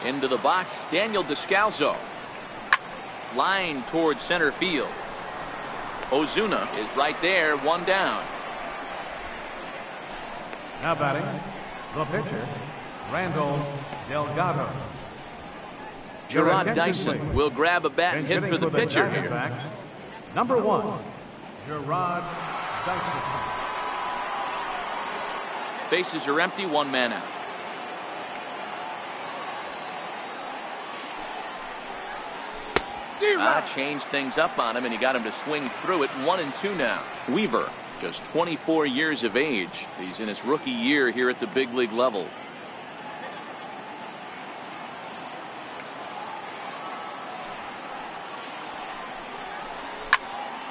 Into the box, Daniel Descalso. Line towards center field. Ozuna is right there, 1 down. Now batting, the pitcher, Randall Delgado. Gerard Dyson will grab a bat and hit for the pitcher here. Number 1, Gerard Dyson. Bases are empty, one man out. Changed things up on him, and he got him to swing through it. 1-2 now. Weaver, just 24 years of age. He's in his rookie year here at the big league level.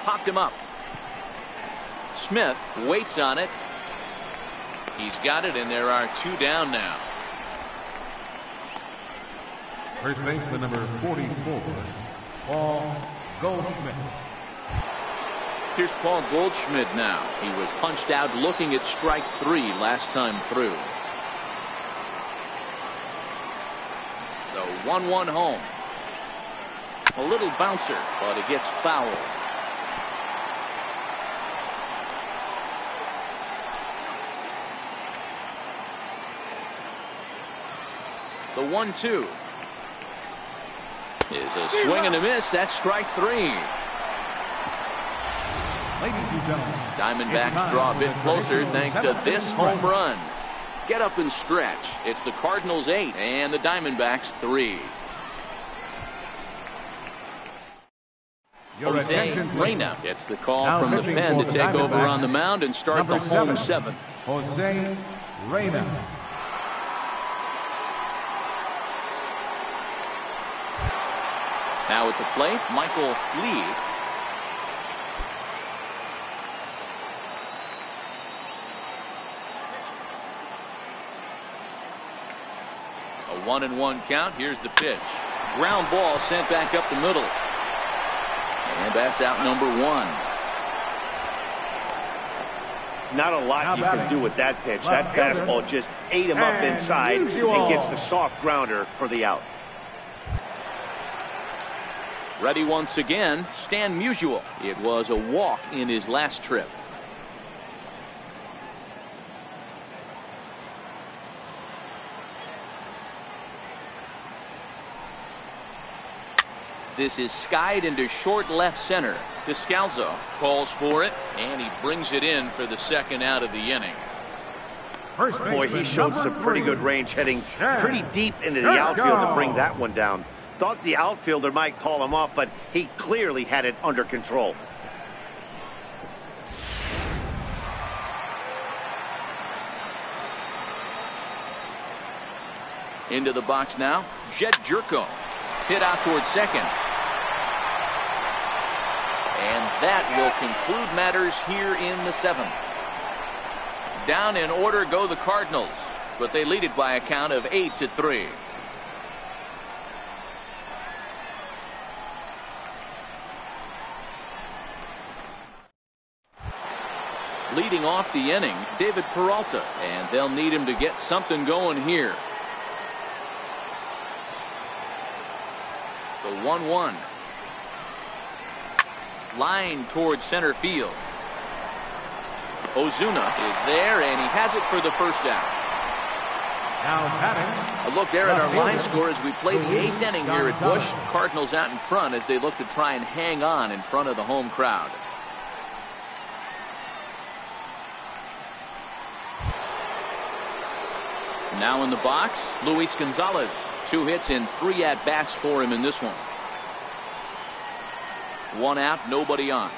Popped him up. Smith waits on it. He's got it, and there are 2 down now. First baseman number 44, Paul Goldschmidt. Here's Paul Goldschmidt now. He was punched out looking at strike 3 last time through. The 1-1 home. A little bouncer, but it gets foul. The 1-2 is a swing and a miss. That's strike 3. Ladies and gentlemen, Diamondbacks draw a bit closer thanks to this home run. Get up and stretch. It's the Cardinals 8 and the Diamondbacks 3. Jose Reyna gets the call now from the pen to take over on the mound and start the home 7. Jose Reyna. Now at the plate, Michael Lee. A 1-1 count. Here's the pitch. Ground ball sent back up the middle. And that's out number 1. Not a lot you can do with that pitch. That fastball just ate him up inside and gets the soft grounder for the out. Ready once again, Stan Musial. It was a walk in his last trip. This is skied into short left center. Descalzo calls for it, and he brings it in for the second out of the inning. Boy, he showed some pretty good range heading pretty deep into the outfield to bring that one down. Thought the outfielder might call him off, but he clearly had it under control. Into the box now, Jed Jerko. Hit out towards second. And that will conclude matters here in the 7th. Down in order go the Cardinals, but they lead it by a count of 8-3. Leading off the inning, David Peralta, and they'll need him to get something going here. The 1-1. Line towards center field. Ozuna is there, and he has it for the first out. Now batting. A look there at our line score as we play the 8th inning here at Busch. Cardinals out in front as they look to try and hang on in front of the home crowd. Now in the box, Luis Gonzalez. 2 hits and 3 at-bats for him in this one. 1 out, nobody on.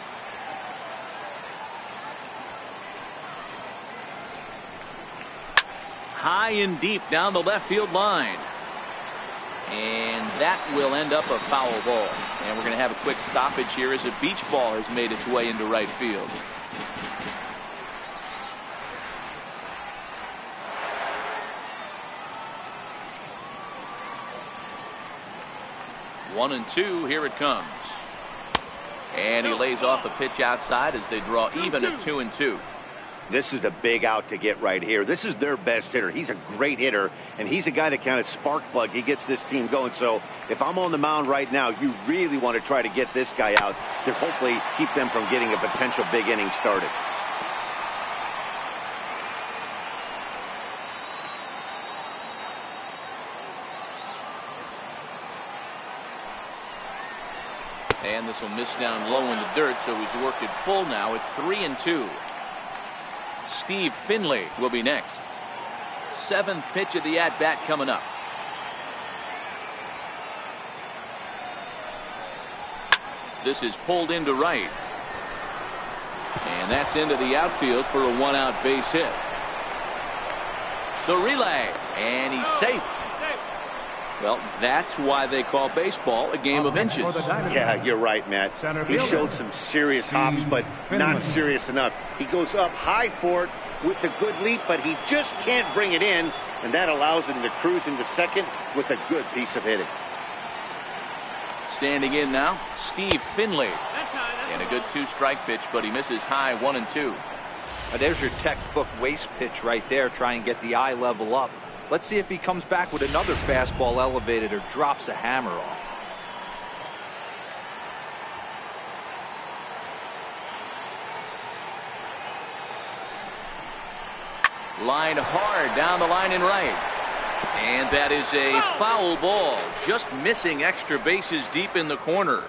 High and deep down the left field line. And that will end up a foul ball. And we're going to have a quick stoppage here as a beach ball has made its way into right field. One and 2, here it comes. And he lays off a pitch outside as they draw even at 2-2. This is a big out to get right here. This is their best hitter. He's a great hitter, and he's a guy that kind of spark plug. He gets this team going. So if I'm on the mound right now, you really want to try to get this guy out to hopefully keep them from getting a potential big inning started. And this will miss down low in the dirt, so he's worked it full now at 3-2. Steve Finley will be next. 7th pitch of the at-bat coming up. This is pulled into right. And that's into the outfield for a 1-out base hit. The relay, and he's safe. Well, that's why they call baseball a game of inches. Yeah, you're right, Matt. He showed some serious hops, but not serious enough. He goes up high for it with the good leap, but he just can't bring it in, and that allows him to cruise into second with a good piece of hitting. Standing in now, Steve Finley. And a good 2-strike pitch, but he misses high 1-2. There's your textbook waste pitch right there. Try and get the eye level up. Let's see if he comes back with another fastball elevated or drops a hammer off. Line hard down the line in right. And that is a foul ball. Just missing extra bases deep in the corner.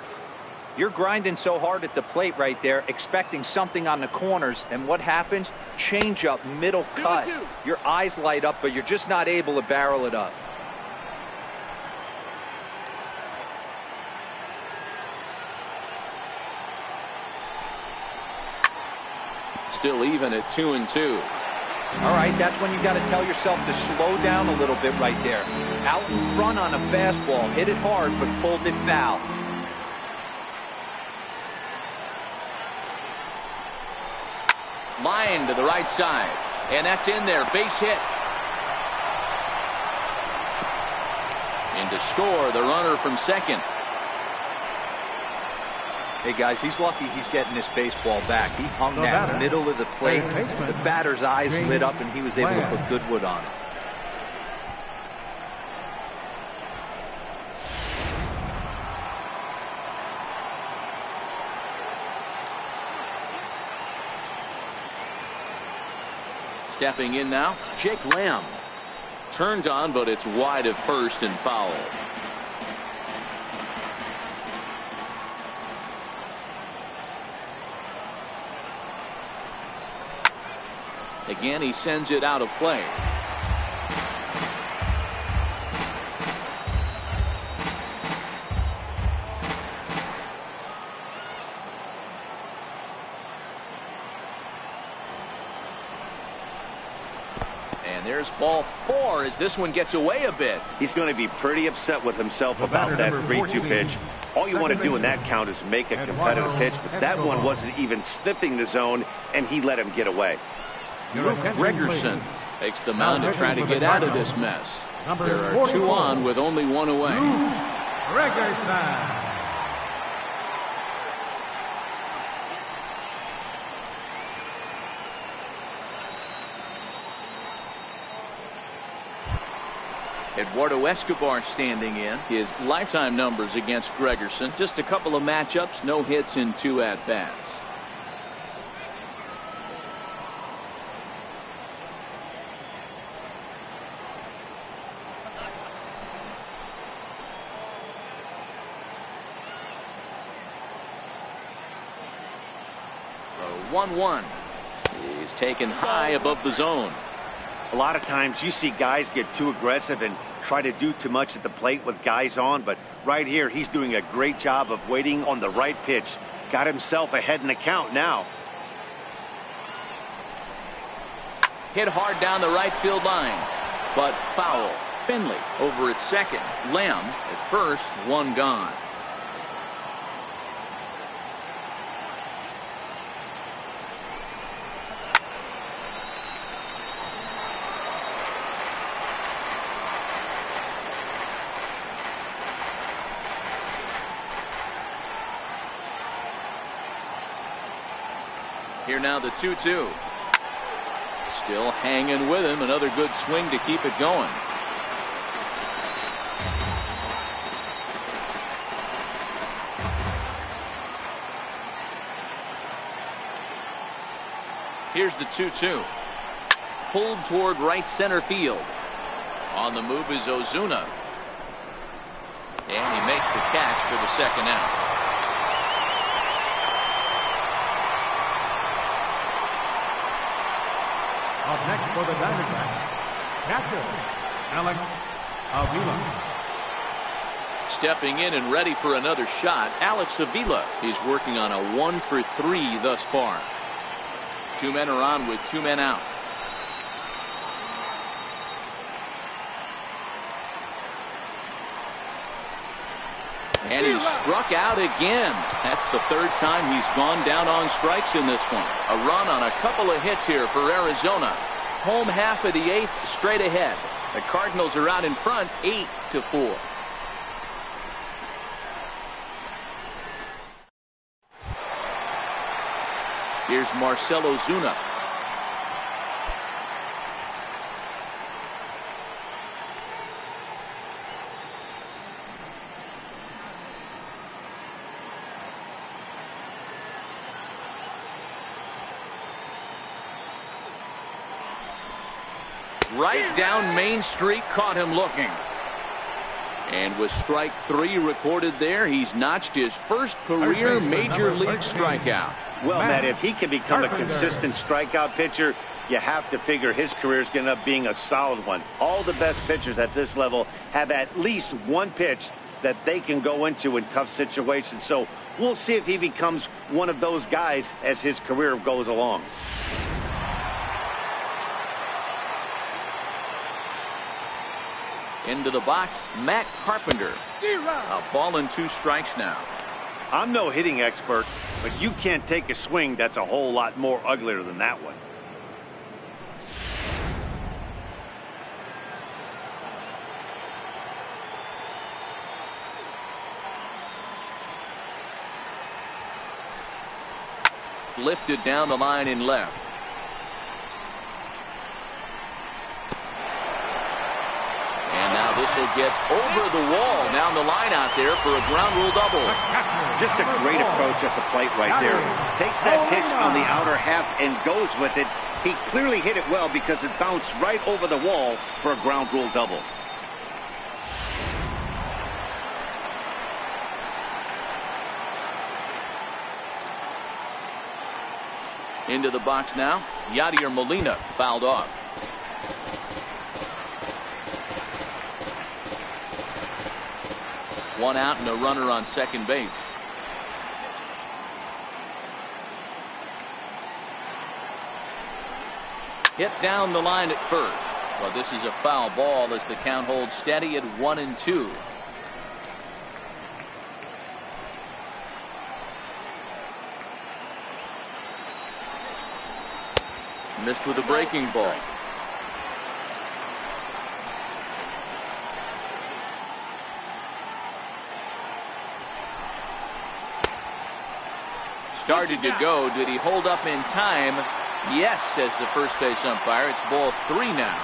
You're grinding so hard at the plate right there, expecting something on the corners, and what happens? Change up, middle cut. Your eyes light up, but you're just not able to barrel it up. Still even at 2-2. All right, that's when you got to tell yourself to slow down a little bit right there. Out in front on a fastball, hit it hard, but pulled it foul. Line to the right side, and that's in there. Base hit. And to score, the runner from second. Hey guys, he's lucky he's getting this baseball back. He hung that middle of the plate. The batter's eyes lit up, and he was able to put good wood on it. Stepping in now, Jake Lamb. Turned on, but it's wide of first and foul. Again, he sends it out of play. And there's ball 4 as this one gets away a bit. He's going to be pretty upset with himself about that 3-2 pitch. All you want to do in that count is make a competitive pitch, but that one wasn't even sniffing the zone, and he let him get away. Gregerson takes the mound to try to get out of this mess. There are 2 on with only 1 away. Gregerson. Eduardo Escobar standing in. His lifetime numbers against Gregerson. Just a couple of matchups, no hits in 2 at-bats. The 1-1 is taken high above the zone. A lot of times you see guys get too aggressive and try to do too much at the plate with guys on, but right here he's doing a great job of waiting on the right pitch. Got himself ahead in the count now. Hit hard down the right field line, but foul. Finley over at second. Lamb at first, 1 gone. Here now the 2-2. Still hanging with him. Another good swing to keep it going. Here's the 2-2. Pulled toward right center field. On the move is Ozuna. And he makes the catch for the second out. Up next for the Diamondbacks, Catcher, Alex Avila. Stepping in and ready for another shot, Alex Avila is working on a 1 for 3 thus far. 2 men are on with 2 men out. And he struck out again. That's the 3rd time he's gone down on strikes in this one. A run on a couple of hits here for Arizona. Home half of the 8th, straight ahead. The Cardinals are out in front 8-4. Here's Marcell Ozuna. Right down Main Street, caught him looking. And with strike 3 recorded there, he's notched his first career major league strikeout. Well, Matt, if he can become a consistent strikeout pitcher, you have to figure his career is going to end up being a solid one. All the best pitchers at this level have at least one pitch that they can go into in tough situations. So we'll see if he becomes one of those guys as his career goes along. Into the box, Matt Carpenter. A ball and 2 strikes now. I'm no hitting expert, but you can't take a swing that's a whole lot more uglier than that one. Lifted down the line in left. And now this will get over the wall down the line out there for a ground rule double. Just a great approach at the plate right there. Takes that pitch on the outer half and goes with it. He clearly hit it well because it bounced right over the wall for a ground rule double. Into the box now, Yadier Molina fouled off. One out and a runner on second base. Hit down the line at first. Well, this is a foul ball as the count holds steady at 1-2. Missed with a breaking ball. Started to go. Did he hold up in time? Yes, says the first base umpire. It's ball 3 now.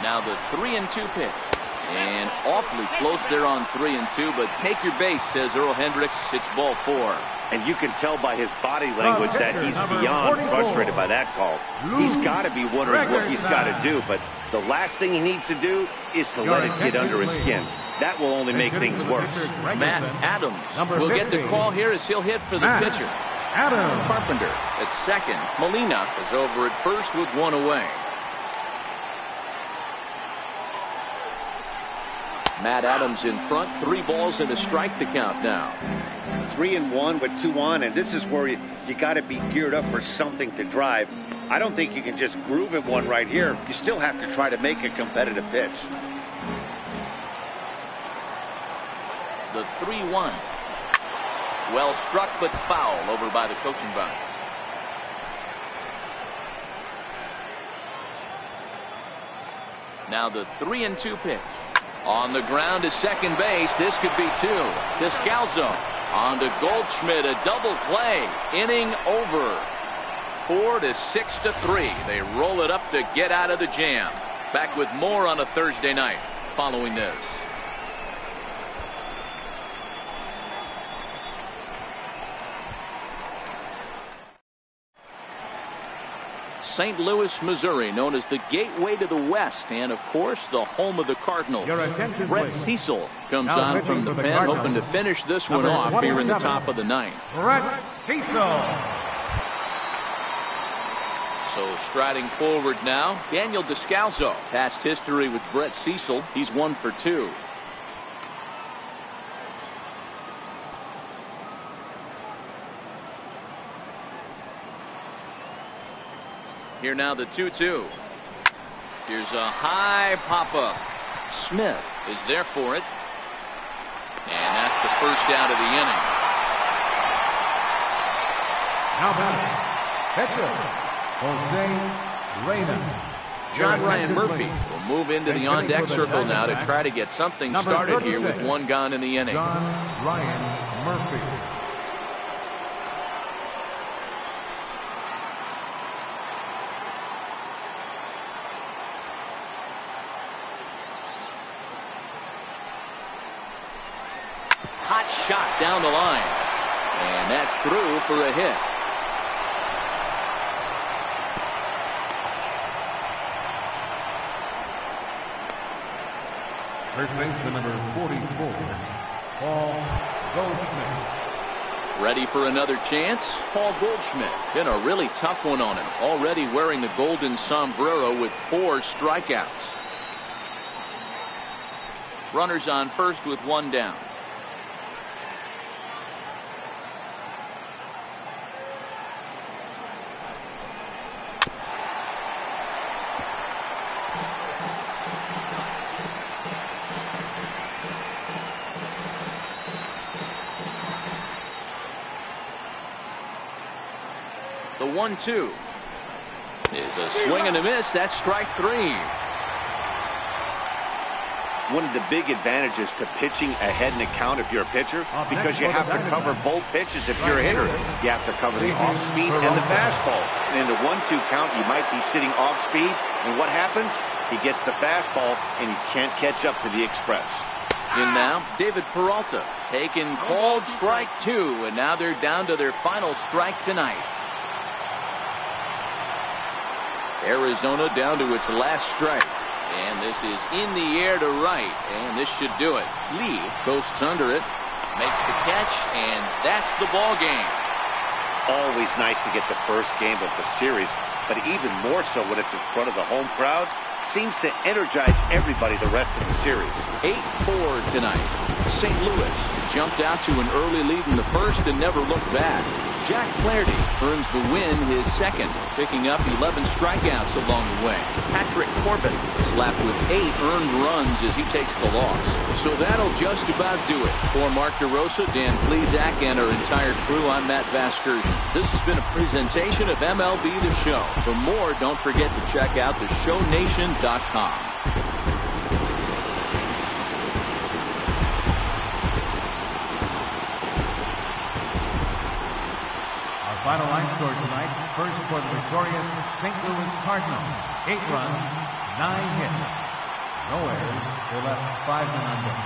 Now the 3-2 pitch. And awfully close there on 3-2, but take your base, says Earl Hendricks. It's ball 4. And you can tell by his body language that he's beyond frustrated by that call. He's got to be wondering what he's got to do, but the last thing he needs to do is to let it get under his skin. That will only make things worse. Matt Adams will get the call here as he'll hit for the pitcher. Carpenter at second. Molina is over at first with 1 away. Matt Adams in front, 3 balls and a strike to count now. 3-1 with 2 on, and this is where you got to be geared up for something to drive. I don't think you can just groove at one right here. You still have to try to make a competitive pitch. The 3-1. Well struck but foul over by the coaching box. Now the 3-2 pitch. On the ground to second base. This could be 2. Descalzo on to Goldschmidt. A double play. Inning over. 4-6-3. They roll it up to get out of the jam. Back with more on a Thursday night following this. St. Louis, Missouri, known as the gateway to the West, and of course the home of the Cardinals. Brett Cecil comes on from the pen, hoping to finish this one off here in the top of the 9th. Brett Cecil. So striding forward now, Daniel Descalso. Past history with Brett Cecil. He's 1 for 2. Here now the 2-2. Here's a high pop-up. Smith is there for it. And that's the first out of the inning. Now batting, pitcher, Jose Reyna. John Ryan Murphy will move into the on-deck circle now to try to get something started here with 1 gone in the inning. John Ryan Murphy. Hot shot down the line. And that's through for a hit. First baseman number 44, Paul Goldschmidt. Ready for another chance? Paul Goldschmidt. Been a really tough one on him. Already wearing the golden sombrero with 4 strikeouts. Runners on first with 1 down. The 1-2 is a swing and a miss. That's strike 3. One of the big advantages to pitching ahead in the count if you're a pitcher, because you have to cover both pitches if you're a hitter. You have to cover the off speed and the fastball. And in the 1-2 count, you might be sitting off speed, and what happens? He gets the fastball, and he can't catch up to the express. In now, David Peralta taking called strike 2, and now they're down to their final strike tonight. Arizona down to its last strike. And this is in the air to right. And this should do it. Lee coasts under it. Makes the catch. And that's the ball game. Always nice to get the first game of the series. But even more so when it's in front of the home crowd. Seems to energize everybody the rest of the series. 8-4 tonight. St. Louis jumped out to an early lead in the first and never looked back. Jack Flaherty earns the win, his second, picking up 11 strikeouts along the way. Patrick Corbin slapped with 8 earned runs as he takes the loss. So that'll just about do it. For Mark DeRosa, Dan Plesac, and our entire crew, I'm Matt Vasgersian. This has been a presentation of MLB The Show. For more, don't forget to check out theshownation.com. Final line score tonight. First for the victorious St. Louis Cardinals. 8 runs, 9 hits. No errors. They left 5 men on base.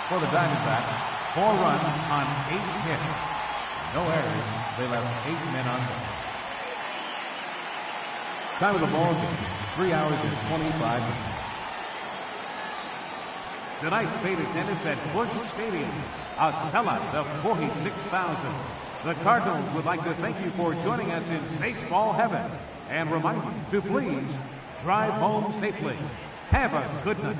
For the Diamondbacks, 4 runs on 8 hits. No errors. They left 8 men on base. Time of the ball game, 3 hours and 25 minutes. Tonight's paid attendance at Busch Stadium, a sellout of 46,000. The Cardinals would like to thank you for joining us in baseball heaven and remind you to please drive home safely. Have a good night.